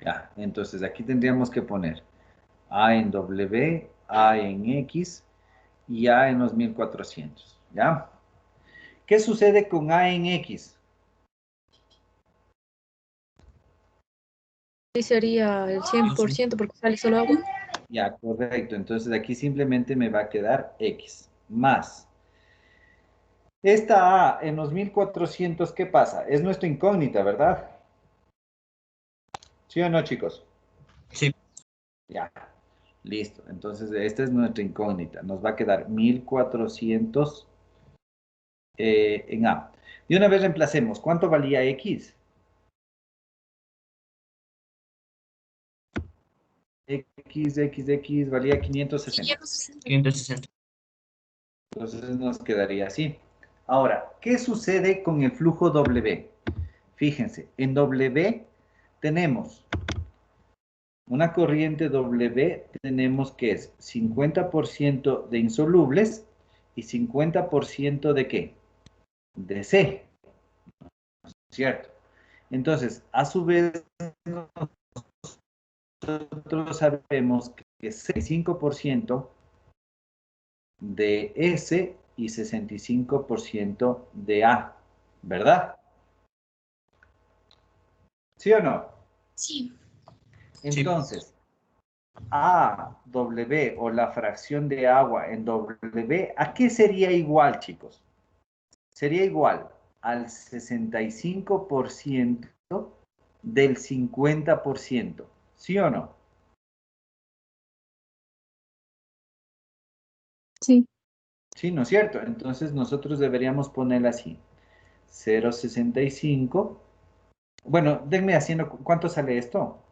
Ya, entonces aquí tendríamos que poner A en W, A en X y A en los 1400. ¿Ya? ¿Qué sucede con A en X? Sí sería el 100% porque sale solo agua. Ya, correcto. Entonces aquí simplemente me va a quedar X más. Esta A en los 1400, ¿qué pasa? Es nuestra incógnita, ¿verdad? ¿Sí o no, chicos? Sí. Ya, listo. Entonces esta es nuestra incógnita. Nos va a quedar 1400 en A. De una vez reemplacemos. ¿Cuánto valía X? X valía 560. 560. Entonces nos quedaría así. Ahora, ¿qué sucede con el flujo W? Fíjense, en W tenemos una corriente W, tenemos que es 50% de insolubles y 50% de ¿qué? De C, ¿cierto? Entonces, a su vez, nosotros sabemos que 65% de S y 65% de A, ¿verdad? ¿Sí o no? Sí. Sí. Entonces, A, W o la fracción de agua en W, ¿a qué sería igual, chicos? Sería igual al 65% del 50%, ¿sí o no? Sí. Sí, ¿no es cierto? Entonces nosotros deberíamos ponerla así. 0,65. Bueno, denme haciendo, ¿cuánto sale esto?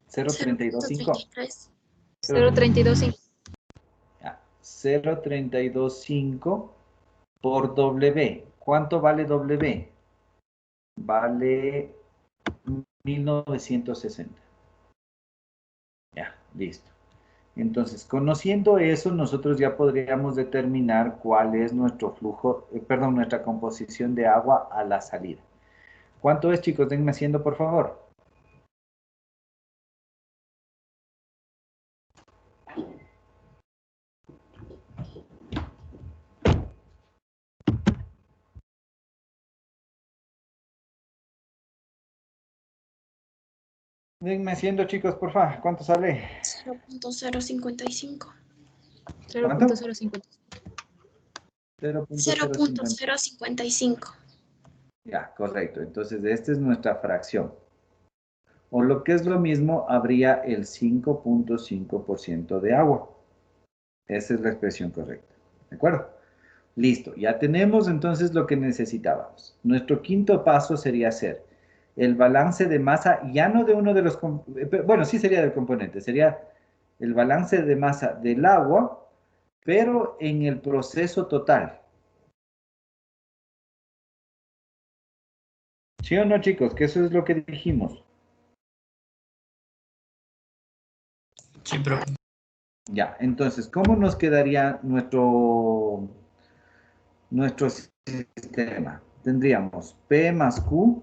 0,325. 0.33. 0.325. Ya, 0,325 por W. ¿Cuánto vale W? Vale 1960. Ya, listo. Entonces, conociendo eso, nosotros ya podríamos determinar cuál es nuestro flujo, perdón, nuestra composición de agua a la salida. ¿Cuánto es, chicos? Denme haciendo, por favor. Venme haciendo, chicos, por favor. ¿Cuánto sale? 0.055. ¿Cuánto? 0.050. 0.050. 0.055. Ya, correcto. Entonces, esta es nuestra fracción. O lo que es lo mismo, habría el 5.5% de agua. Esa es la expresión correcta. ¿De acuerdo? Listo. Ya tenemos entonces lo que necesitábamos. Nuestro quinto paso sería hacer el balance de masa, ya no de uno de los... Bueno, sí sería del componente. Sería el balance de masa del agua, pero en el proceso total. ¿Sí o no, chicos? Que eso es lo que dijimos. Sí, profe. Ya, entonces, ¿cómo nos quedaría nuestro sistema? Tendríamos P más Q,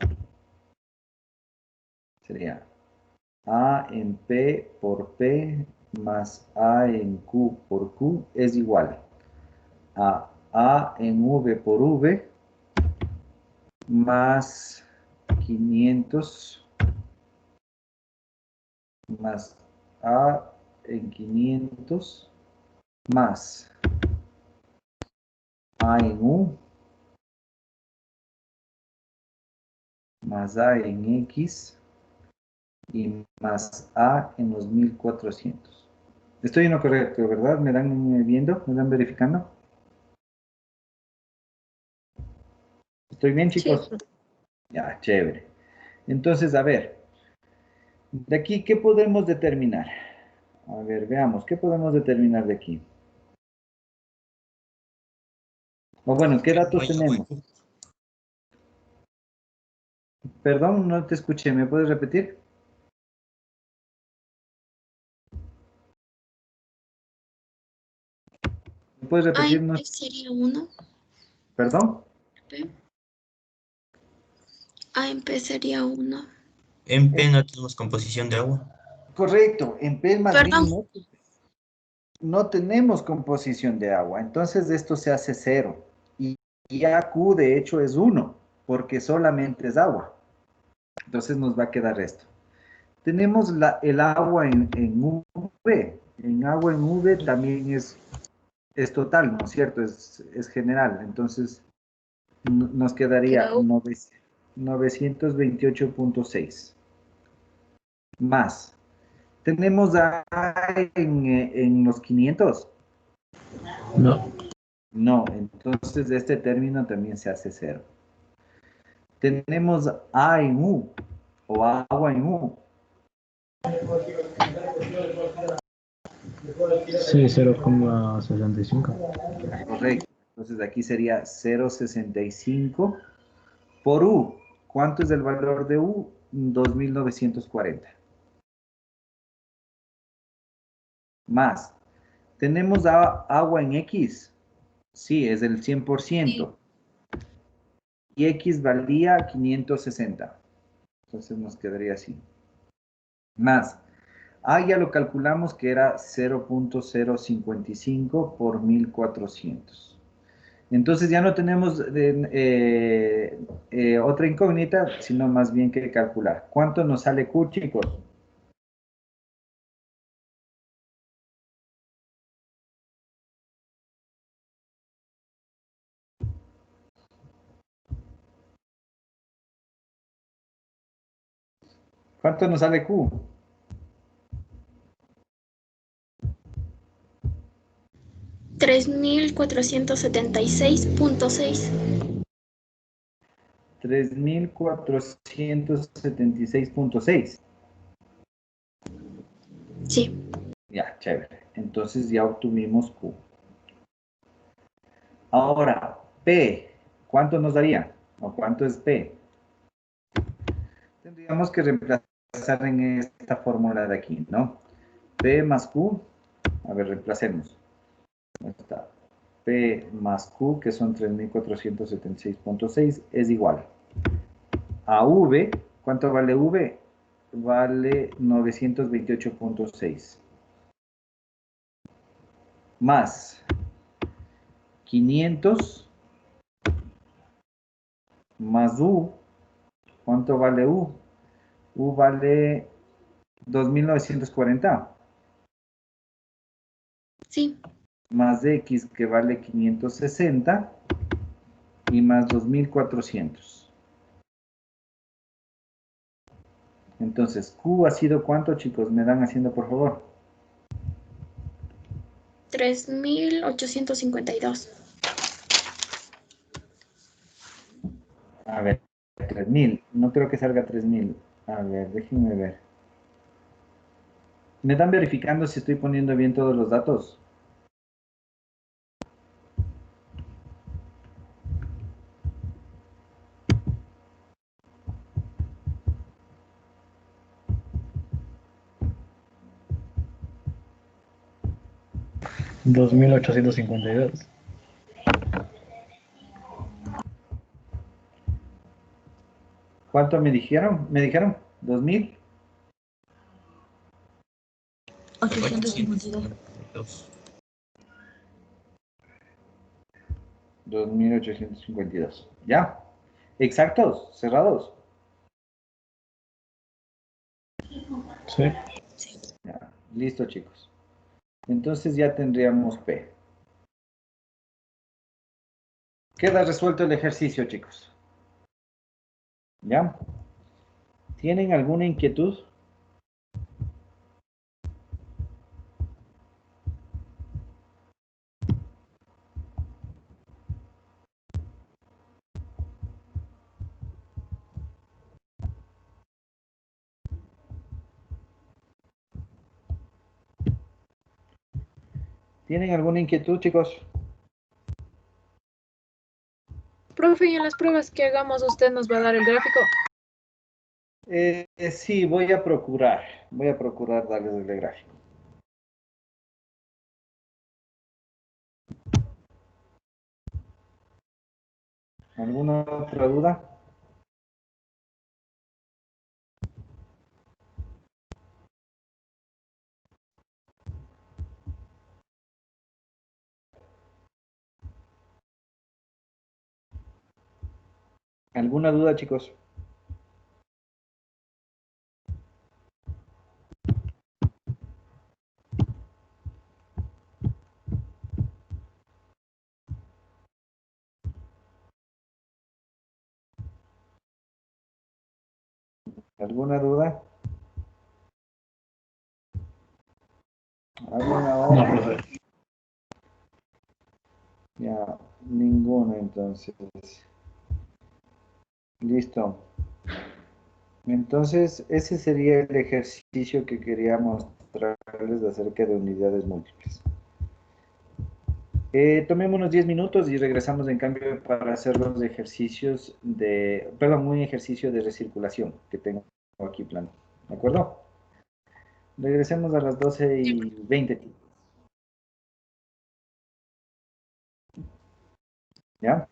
sería A en P por P más A en Q por Q es igual a A en V por V más 500 más A en 500 más A en U más A en X y más A en los 1400. Estoy en lo correcto, ¿verdad? ¿Me dan viendo? ¿Me dan verificando? ¿Estoy bien, chicos? Sí. Ya, chévere. Entonces, a ver, de aquí, ¿qué podemos determinar? A ver, veamos, ¿qué podemos determinar de aquí? O bueno, ¿qué datos tenemos? Perdón, no te escuché, ¿me puedes repetir? ¿Me puedes A en repetirnos? P sería 1. ¿Perdón? A en P sería 1. En P no tenemos composición de agua. Correcto, en P más Perdón. bien no tenemos composición de agua, entonces esto se hace 0. Y AQ de hecho es 1, porque solamente es agua. Entonces nos va a quedar esto. Tenemos el agua en V. En agua en V también es total, ¿no es cierto? Es general. Entonces nos quedaría Queda U. 928.6. Más. Tenemos A en los 500. No. No, entonces este término también se hace 0. Tenemos A en U o agua en U. Sí, 0,65. Correcto. Entonces aquí sería 0,65 por U. ¿Cuánto es el valor de U? 2940. Más. ¿Tenemos agua en X? Sí, es el 100%. Y X valía 560. Entonces nos quedaría así. Más. A ya lo calculamos que era 0.055 por 1400. Entonces ya no tenemos otra incógnita, sino más bien que calcular. ¿Cuánto nos sale Q, chicos? ¿Cuánto nos sale Q? 3476.6. 3476.6. Sí. Ya, chévere. Entonces ya obtuvimos Q. Ahora, P. ¿Cuánto nos daría? ¿O cuánto es P? Tendríamos que reemplazar en esta fórmula de aquí, ¿no? P más Q. A ver, reemplacemos. Ahí está. P más Q, que son 3476.6, es igual a V. ¿Cuánto vale V? Vale 928.6. Más 500 más U. ¿Cuánto vale U? U vale 2.940 Sí, más x que vale 560 y más 2.400. Entonces, Q ha sido ¿cuánto, chicos? Me dan haciendo, por favor. 3.852. A ver, 3.000. No creo que salga 3.000. A ver, déjenme ver. ¿Me dan verificando si estoy poniendo bien todos los datos? Dos mil ochocientos cincuenta y dos. ¿Cuánto me dijeron? ¿Me dijeron? ¿2.000? 852. 2.852. ¿Ya? ¿Exactos? ¿Cerrados? Sí. Ya. Listo, chicos. Entonces ya tendríamos P. Queda resuelto el ejercicio, chicos. ¿Ya? ¿Tienen alguna inquietud? ¿Tienen alguna inquietud, chicos? Profe, y en las pruebas que hagamos, usted nos va a dar el gráfico. Sí, voy a procurar. Voy a procurar darles el gráfico. ¿Alguna otra duda? ¿Alguna duda, chicos? ¿Alguna duda? ¿Alguna No, hora? profe. Ya, ninguno entonces. Listo. Entonces, ese sería el ejercicio que quería mostrarles acerca de unidades múltiples. Tomemos unos 10 minutos y regresamos en cambio para hacer los ejercicios de, perdón, un ejercicio de recirculación que tengo aquí plano. ¿De acuerdo? Regresemos a las 12:20. ¿Ya?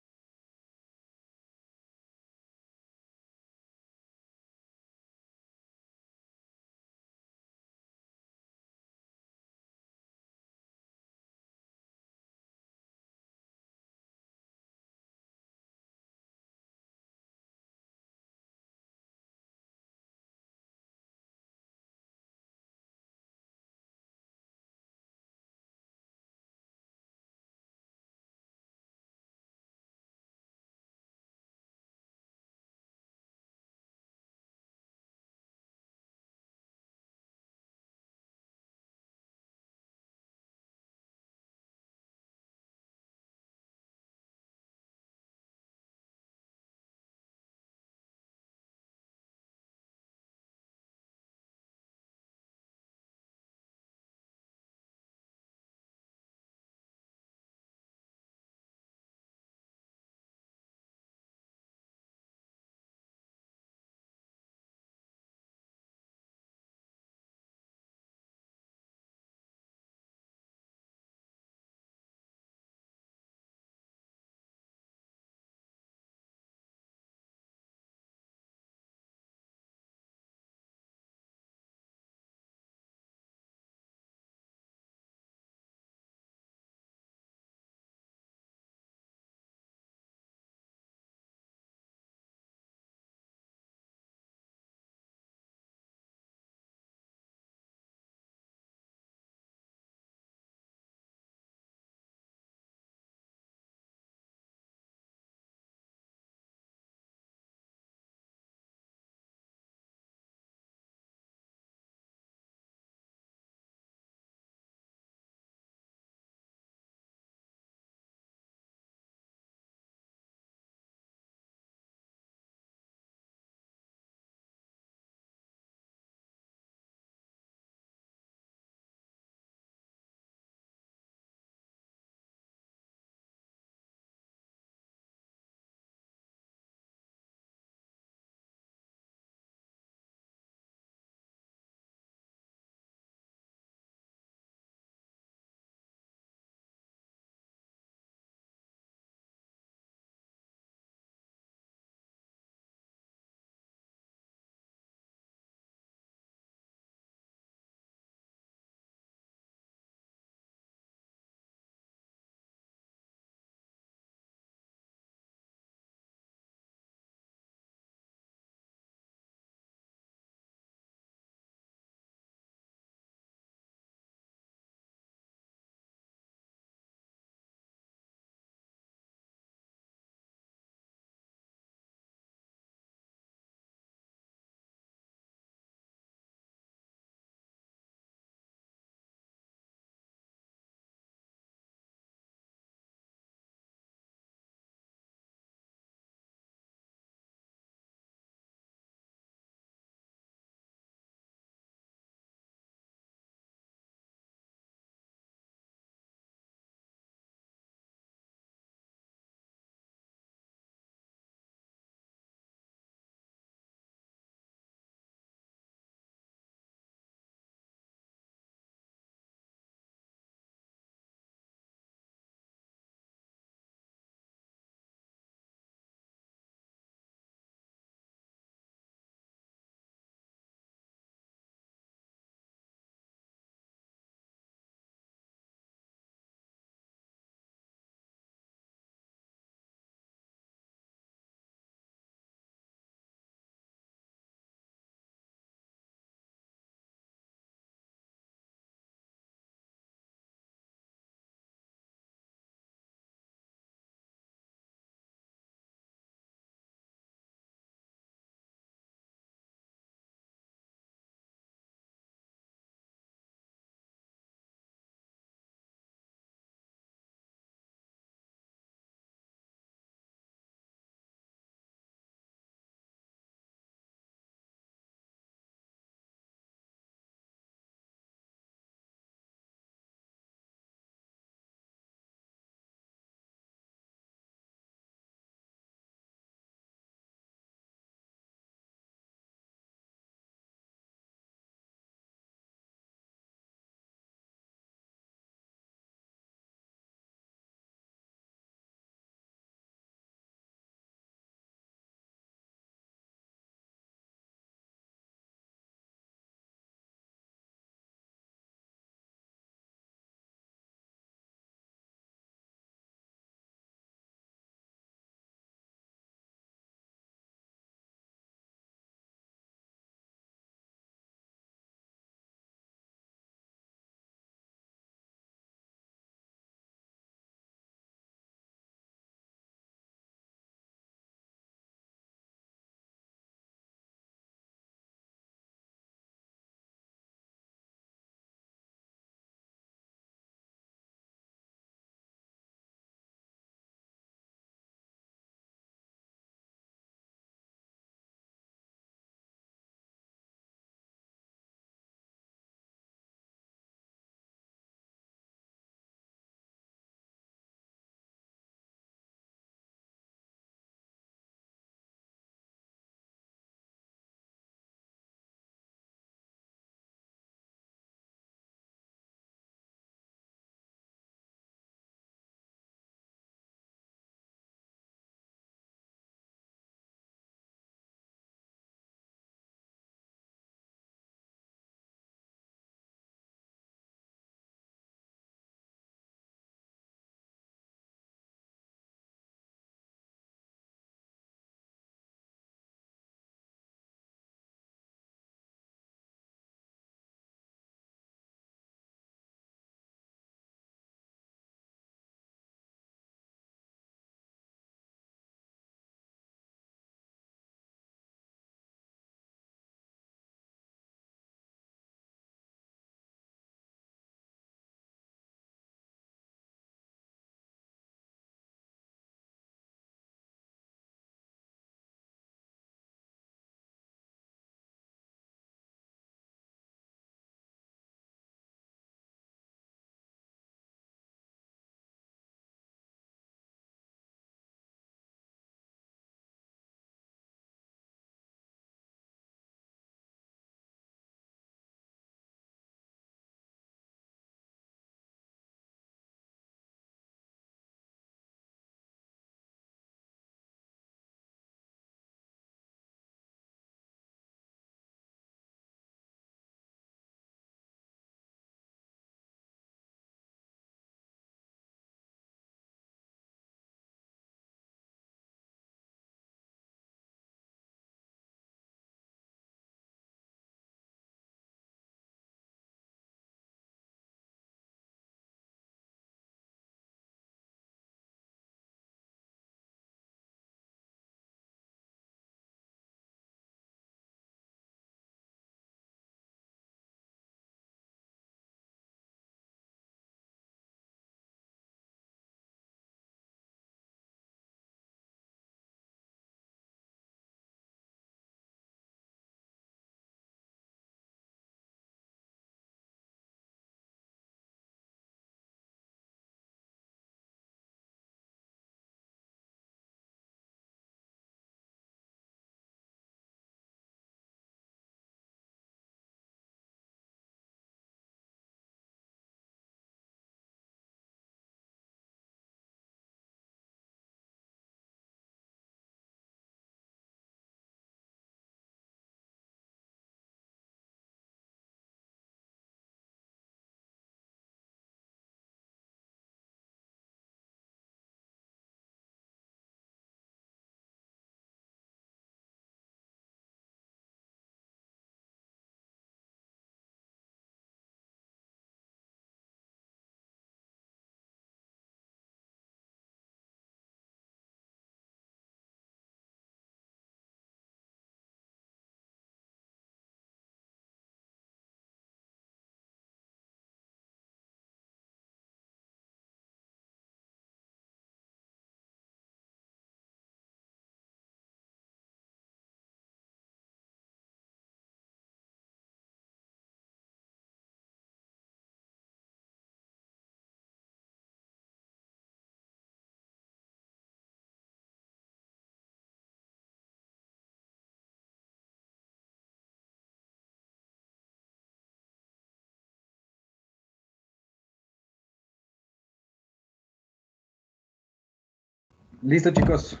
Listo, chicos.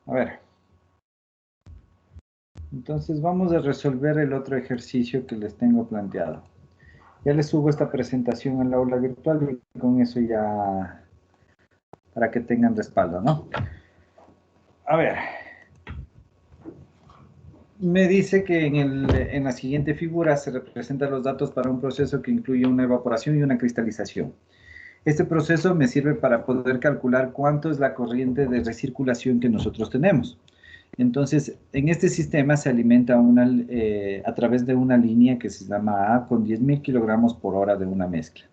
A ver. Entonces vamos a resolver el otro ejercicio que les tengo planteado. Ya les subo esta presentación al aula virtual y con eso ya para que tengan respaldo, ¿no? A ver. Me dice que en la siguiente figura se representan los datos para un proceso que incluye una evaporación y una cristalización. Este proceso me sirve para poder calcular cuánto es la corriente de recirculación que nosotros tenemos. Entonces, en este sistema se alimenta a través de una línea que se llama A con 10.000 kilogramos por hora de una mezcla.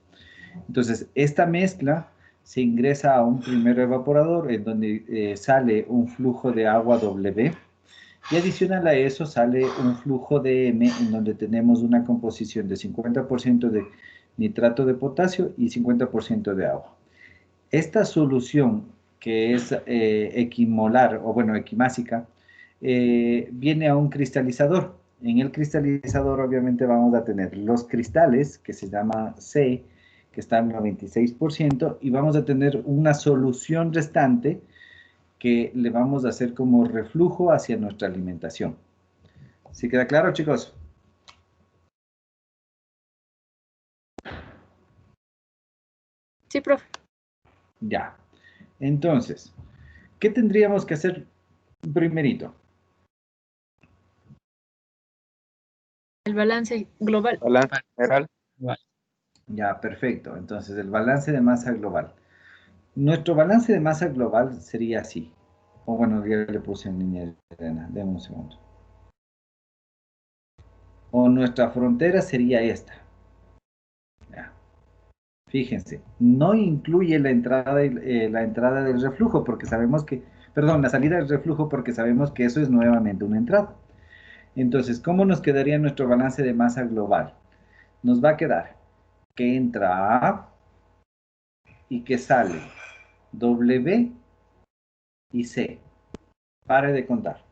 Entonces, esta mezcla se ingresa a un primer evaporador en donde sale un flujo de agua W y adicional a eso sale un flujo de M en donde tenemos una composición de 50% de nitrato de potasio y 50% de agua. Esta solución que es equimolar o bueno, equimásica, viene a un cristalizador. En el cristalizador obviamente vamos a tener los cristales que se llama C, que está en 96%, y vamos a tener una solución restante que le vamos a hacer como reflujo hacia nuestra alimentación. ¿Sí queda claro, chicos? Sí, profe. Ya. Entonces, ¿qué tendríamos que hacer primerito? El balance global. Balance general. Ya, perfecto. Entonces, el balance de masa global. Nuestro balance de masa global sería así. O bueno, ya le puse en línea de arena. Deme un segundo. O nuestra frontera sería esta. Ya. Fíjense, no incluye la entrada del reflujo porque sabemos que, perdón, la salida del reflujo porque sabemos que eso es nuevamente una entrada. Entonces, ¿cómo nos quedaría nuestro balance de masa global? Nos va a quedar que entra A y que sale W y C. Pare de contar.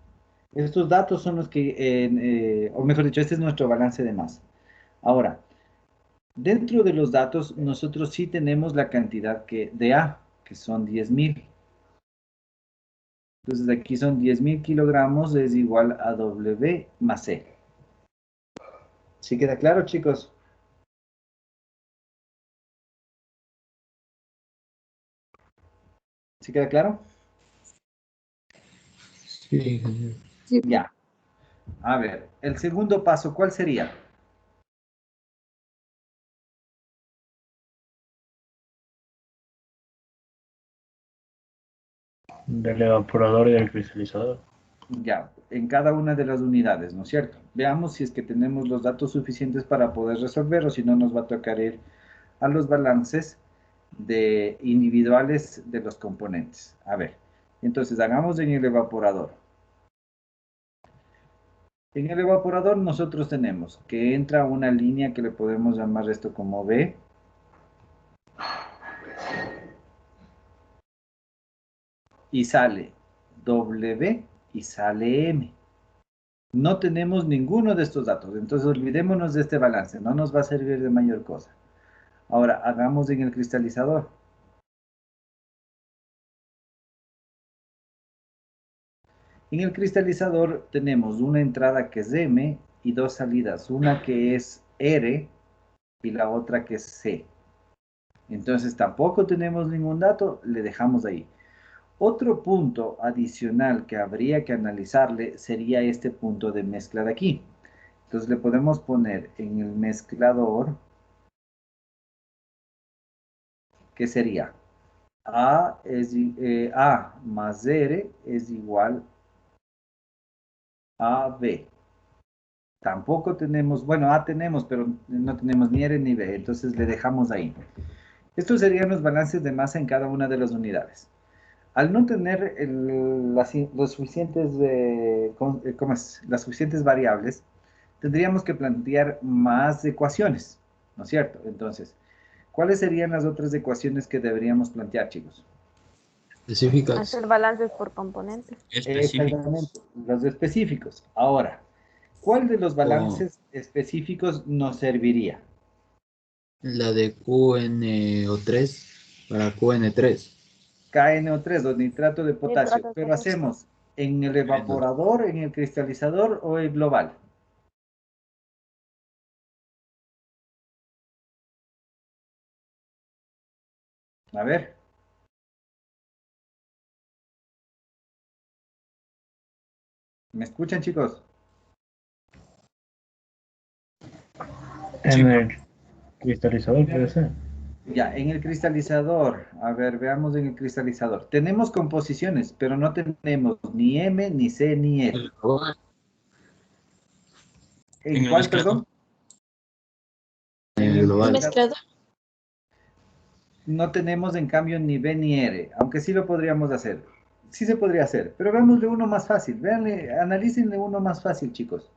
Estos datos son los que, o mejor dicho, este es nuestro balance de masa. Ahora, dentro de los datos, nosotros sí tenemos la cantidad de A, que son 10.000. Entonces aquí son 10.000 kilogramos, es igual a W más C. ¿Sí queda claro, chicos? ¿Sí queda claro? Sí. Sí, Ya. A ver, el segundo paso, ¿cuál sería? Del evaporador y del cristalizador. Ya, en cada una de las unidades, ¿no es cierto? Veamos si es que tenemos los datos suficientes para poder resolver o si no nos va a tocar ir a los balances individuales de los componentes. A ver, entonces hagamos en el evaporador. En el evaporador nosotros tenemos que entra una línea que le podemos llamar esto como B. Y sale W y sale M. No tenemos ninguno de estos datos, entonces olvidémonos de este balance, no nos va a servir de mayor cosa. Ahora, hagamos en el cristalizador. En el cristalizador tenemos una entrada que es M y dos salidas, una que es R y la otra que es C. Entonces tampoco tenemos ningún dato, le dejamos ahí. Otro punto adicional que habría que analizarle sería este punto de mezcla de aquí. Entonces le podemos poner en el mezclador, que sería A más R es igual a B. Tampoco tenemos, bueno, A tenemos, pero no tenemos ni R ni B, entonces le dejamos ahí. Estos serían los balances de masa en cada una de las unidades. Al no tener los suficientes, las suficientes variables, tendríamos que plantear más ecuaciones, ¿no es cierto? Entonces, ¿cuáles serían las otras ecuaciones que deberíamos plantear, chicos? Específicas. Hacer balances por componentes. Específicos. Exactamente, los específicos. Ahora, ¿cuál de los O balances específicos nos serviría? la de QNO3 para QN3. KNO3 o nitrato de potasio, Nitrato de pero potasio. hacemos en el evaporador, en el cristalizador o el global. A ver. ¿Me escuchan, chicos? En el cristalizador puede ser. Ya, en el cristalizador, a ver, veamos en el cristalizador. Tenemos composiciones, pero no tenemos ni M, ni C, ni E. En ¿En el cuál, mezclador. perdón? En el El global. mezclador. No tenemos en cambio ni B ni R, aunque sí lo podríamos hacer. Sí se podría hacer, pero veámosle uno más fácil. Véanle, analícenle uno más fácil, chicos.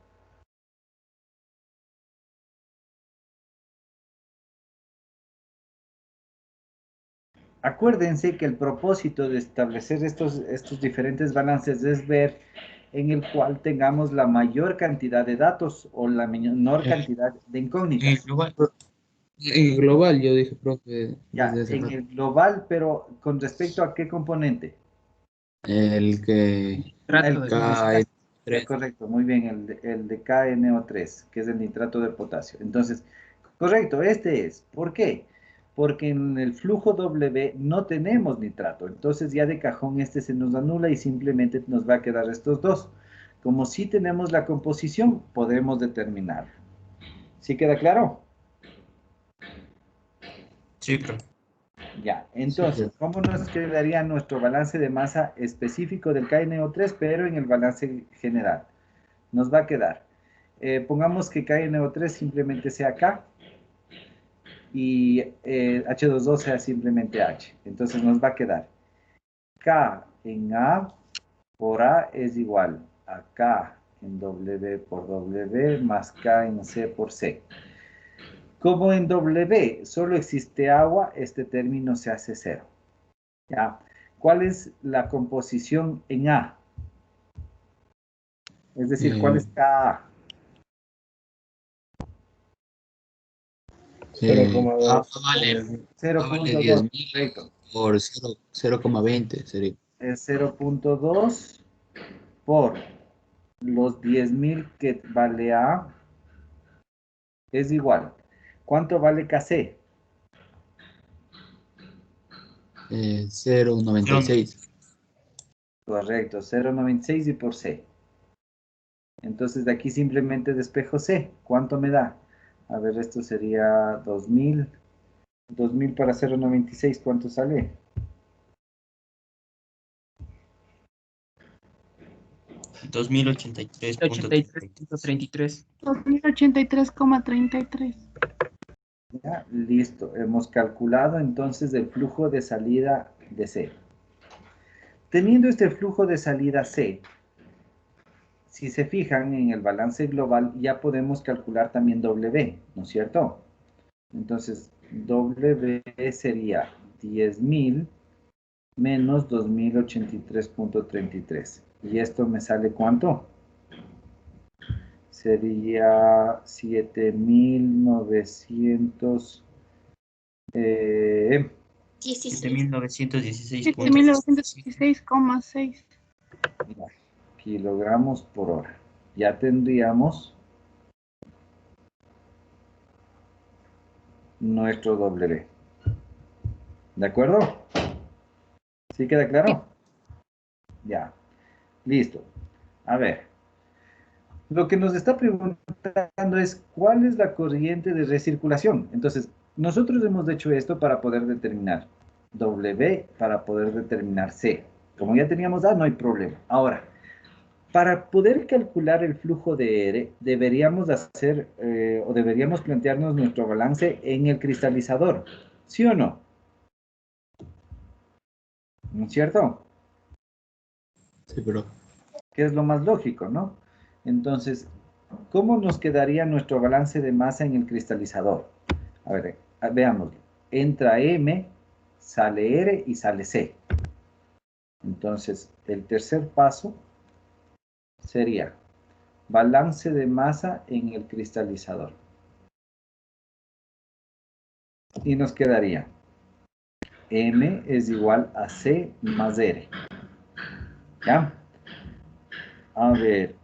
Acuérdense que el propósito de establecer estos diferentes balances es ver en el cual tengamos la mayor cantidad de datos o la menor cantidad de En el incógnitas. global. En el global, yo dije, profe, Ya, desde hace en rato. el global, pero con respecto a qué componente. El que Trato de cae. Correcto, muy bien, el de KNO3, que es el nitrato de potasio. Entonces, correcto, este es. ¿Por qué? Porque en el flujo W no tenemos nitrato. Entonces ya de cajón este se nos anula y simplemente nos va a quedar estos dos. Como sí tenemos la composición, podemos determinar. ¿Sí queda claro? Sí, profe. Ya, entonces, ¿cómo nos quedaría nuestro balance de masa específico del KNO3, pero en el balance general? Nos va a quedar, pongamos que KNO3 simplemente sea K y H2O sea simplemente H. Entonces nos va a quedar K en A por A es igual a K en W por W más K en C por C. Como en W solo existe agua, este término se hace cero. ¿Ya? ¿Cuál es la composición en A? Es decir, ¿cuál es KA? 0,2 vale. Vale 0.2, 10.000 correcto. por 0,20 sería. Es 0.2 por los 10.000 que vale A es igual. ¿Cuánto vale KC? 0,96. Correcto, 0.96 y por C. Entonces de aquí simplemente despejo C. ¿Cuánto me da? A ver, esto sería 2.000. 2.000 para 0.96, ¿cuánto sale? 2083.33. 2083,33. Ya, listo. Hemos calculado entonces el flujo de salida de C. Teniendo este flujo de salida C, si se fijan en el balance global, ya podemos calcular también W, ¿no es cierto? Entonces, W sería 10.000 menos 2.083.33. ¿Y esto me sale cuánto? Sería 7.900... 16. 7.916,6. kilogramos por hora. Ya tendríamos nuestro W. ¿De acuerdo? ¿Sí queda claro? Ya. Listo. A ver. Lo que nos está preguntando es cuál es la corriente de recirculación. Entonces, nosotros hemos hecho esto para poder determinar W, para poder determinar C. Como ya teníamos A, no hay problema. Ahora, para poder calcular el flujo de R, deberíamos hacer o deberíamos plantearnos nuestro balance en el cristalizador. ¿Sí o no? ¿No es cierto? Sí, pero Que es lo más lógico, ¿no? Entonces, ¿cómo nos quedaría nuestro balance de masa en el cristalizador? A ver, veámoslo. Entra M, sale R y sale C. Entonces, el tercer paso sería balance de masa en el cristalizador. Y nos quedaría M es igual a C más R. ¿Ya? A ver,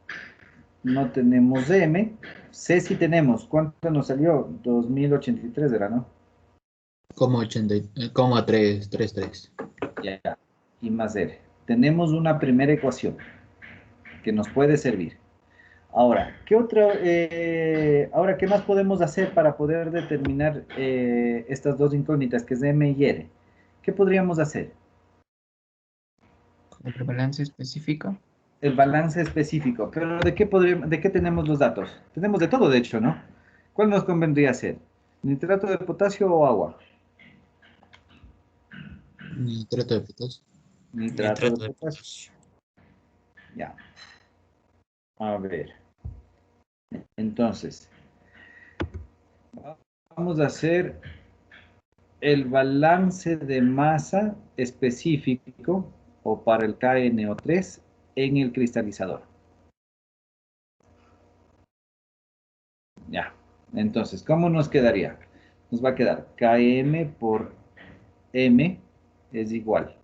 no tenemos M. C sí tenemos. ¿Cuánto nos salió? 2083 era, ¿no? Como 333. Ya. Y más R. Tenemos una primera ecuación que nos puede servir. Ahora, ¿qué más podemos hacer para poder determinar estas dos incógnitas, que es M y R? ¿Qué podríamos hacer? ¿El balance específico? El balance específico. Pero ¿de qué tenemos los datos? Tenemos de todo, de hecho, ¿no? ¿Cuál nos convendría hacer? ¿Nitrato de potasio o agua? Nitrato de potasio. Nitrato de Nitrato de potasio. potasio. Ya. A ver. Entonces, vamos a hacer el balance de masa específico o para el KNO3 en el cristalizador. Ya. Entonces, ¿cómo nos quedaría? Nos va a quedar Km por M es igual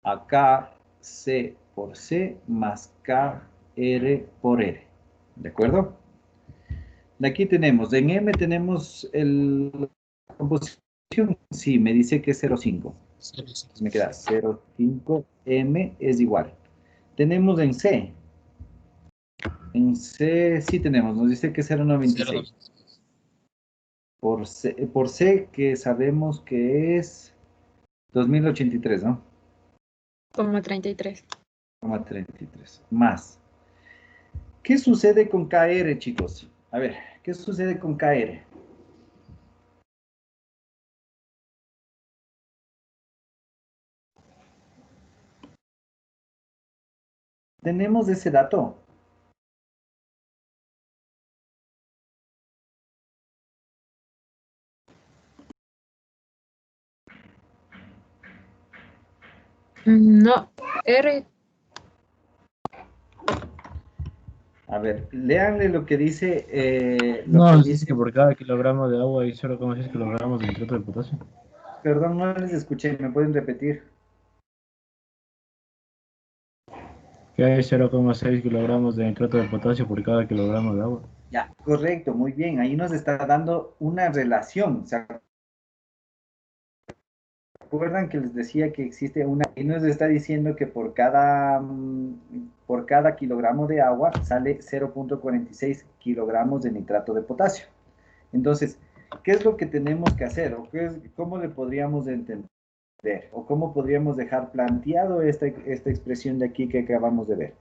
a KC por C más KR por R. ¿De acuerdo? De aquí tenemos, en M tenemos la composición. Sí, me dice que es 0,5. Entonces me queda 0,5 M es igual. Tenemos en C. En C sí tenemos, nos dice que es 0,96. Por C que sabemos que es 2083, ¿no? Como 33. 0,33. Más. ¿Qué sucede con KR, chicos? A ver, ¿qué sucede con KR? ¿Tenemos ese dato? No, R, A ver, léanle lo que dice. No, nos dice que por cada kilogramo de agua hay 0,6 kilogramos de nitrato de potasio. Perdón, no les escuché, ¿me pueden repetir? Que hay 0,6 kilogramos de nitrato de potasio por cada kilogramo de agua. Ya, correcto, muy bien. Ahí nos está dando una relación. ¿Se acuerdan que les decía que existe una? Y nos está diciendo que por cada kilogramo de agua sale 0,46 kilogramos de nitrato de potasio. Entonces, ¿qué es lo que tenemos que hacer? ¿O cómo le podríamos entender? ¿O cómo podríamos dejar planteado esta expresión de aquí que acabamos de ver?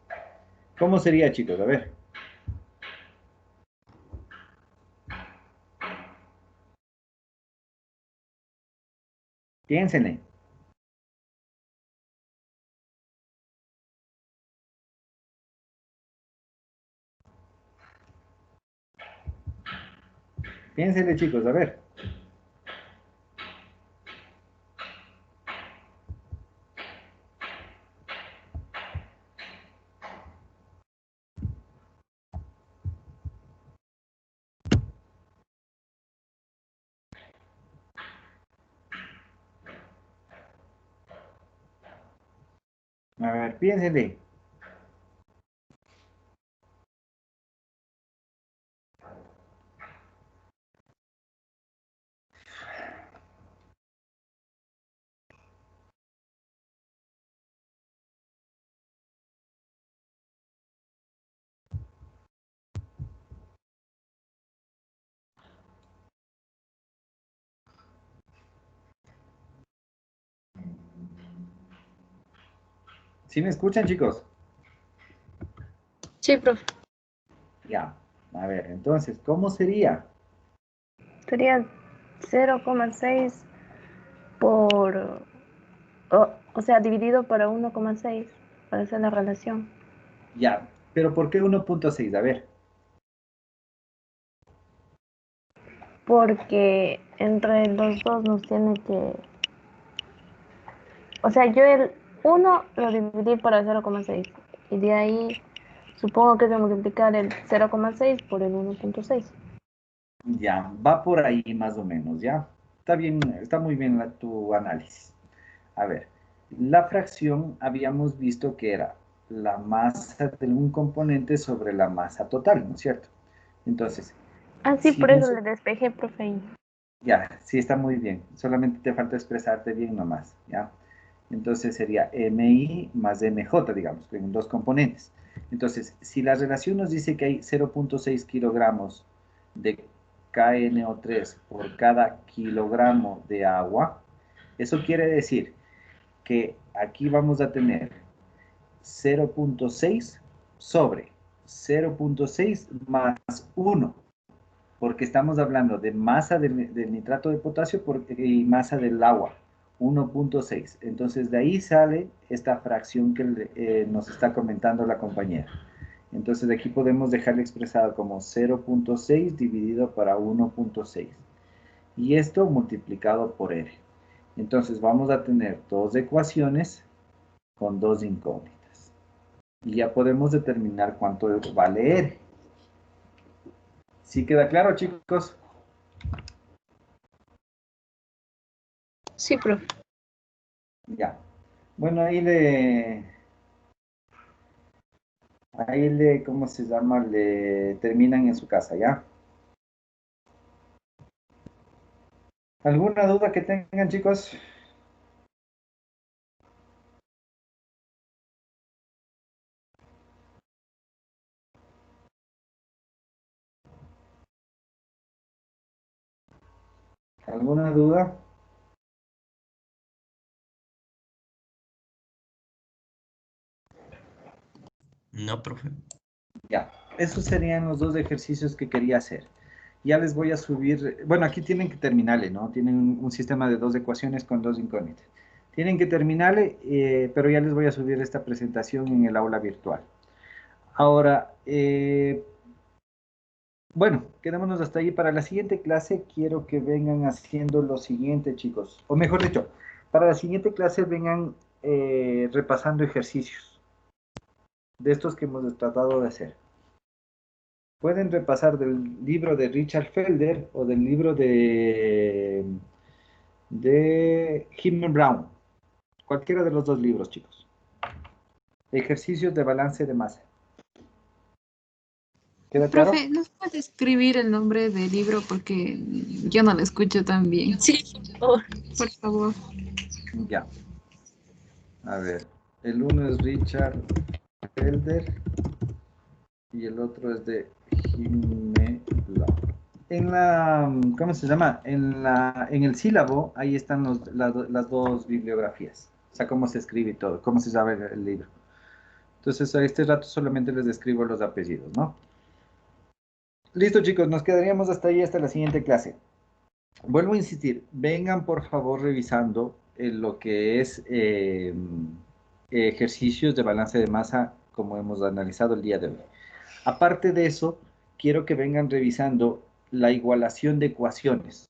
¿Cómo sería, chicos? A ver. Piénsenle. Piénsenle, chicos, a ver. A ver, piénsenle. ¿Sí me escuchan, chicos? sí, profe. Ya. A ver, entonces, ¿cómo sería? Sería 0,6 por, o sea, dividido por 1,6 para hacer la relación. Ya. ¿Pero por qué 1,6? A ver. Porque entre los dos nos tiene que... O sea, yo el 1 lo dividí para 0,6 y de ahí supongo que es de multiplicar el 0,6 por el 1,6. Ya, va por ahí más o menos, ¿ya? Está bien, está muy bien tu análisis. A ver, la fracción habíamos visto que era la masa de un componente sobre la masa total, ¿no es cierto? Entonces, Así si por eso nos- le despejé, profe. ya, sí está muy bien. Solamente te falta expresarte bien nomás, ¿ya? Entonces sería MI más MJ, digamos, con dos componentes. Entonces, si la relación nos dice que hay 0.6 kilogramos de KNO3 por cada kilogramo de agua, eso quiere decir que aquí vamos a tener 0.6 sobre 0.6 más 1, porque estamos hablando de masa del nitrato de potasio y masa del agua, 1.6. Entonces de ahí sale esta fracción que nos está comentando la compañera. Entonces de aquí podemos dejarle expresado como 0.6 dividido para 1.6. Y esto multiplicado por R. Entonces vamos a tener dos ecuaciones con dos incógnitas. Y ya podemos determinar cuánto vale R. ¿Sí queda claro, chicos? Sí, profe. Ya. Bueno, ¿cómo se llama? Le terminan en su casa, ¿ya? ¿Alguna duda que tengan, chicos? ¿Alguna duda? No, profe. Ya. Esos serían los dos ejercicios que quería hacer. Ya les voy a subir, bueno, aquí tienen que terminarle, ¿no? Tienen un sistema de dos ecuaciones con dos incógnitas. Tienen que terminarle, pero ya les voy a subir esta presentación en el aula virtual. Ahora, bueno, quedémonos hasta ahí. Para la siguiente clase quiero que vengan haciendo lo siguiente, chicos. O mejor dicho, para la siguiente clase vengan repasando ejercicios de estos que hemos tratado de hacer. Pueden repasar del libro de Richard Felder o del libro de Himmel Brown. Cualquiera de los dos libros, chicos. Ejercicios de balance de masa. ¿Queda claro? Profe, ¿nos puede escribir el nombre del libro? Porque yo no lo escucho tan bien. Sí, por favor. Por favor. Ya. A ver, el uno es Richard Felder y el otro es de Himmel. En la, ¿cómo se llama? En el sílabo, ahí están las dos bibliografías. O sea, cómo se escribe y todo, cómo se sabe el libro. Entonces, a este rato solamente les describo los apellidos, ¿no? Listo, chicos, nos quedaríamos hasta ahí, hasta la siguiente clase. Vuelvo a insistir, vengan por favor revisando lo que es ejercicios de balance de masa como hemos analizado el día de hoy. Aparte de eso, quiero que vengan revisando la igualación de ecuaciones.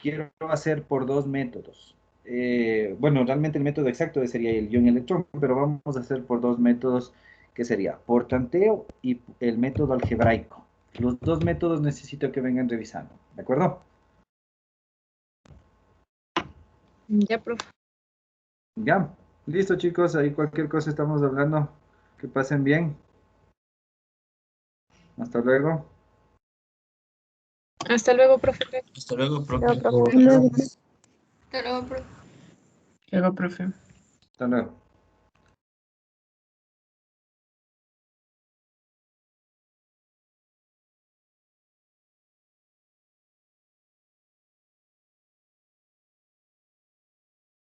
Quiero hacer por dos métodos. Bueno, realmente el método exacto sería el ion-electrón, pero vamos a hacer por dos métodos que sería por tanteo y el método algebraico. Los dos métodos necesito que vengan revisando, ¿de acuerdo? Ya, profe. Ya, listo chicos, ahí cualquier cosa estamos hablando. Que pasen bien. Hasta luego. Hasta luego, profe. Hasta luego, Yo, profe. profe. Pero, Luego, profe. Hasta luego.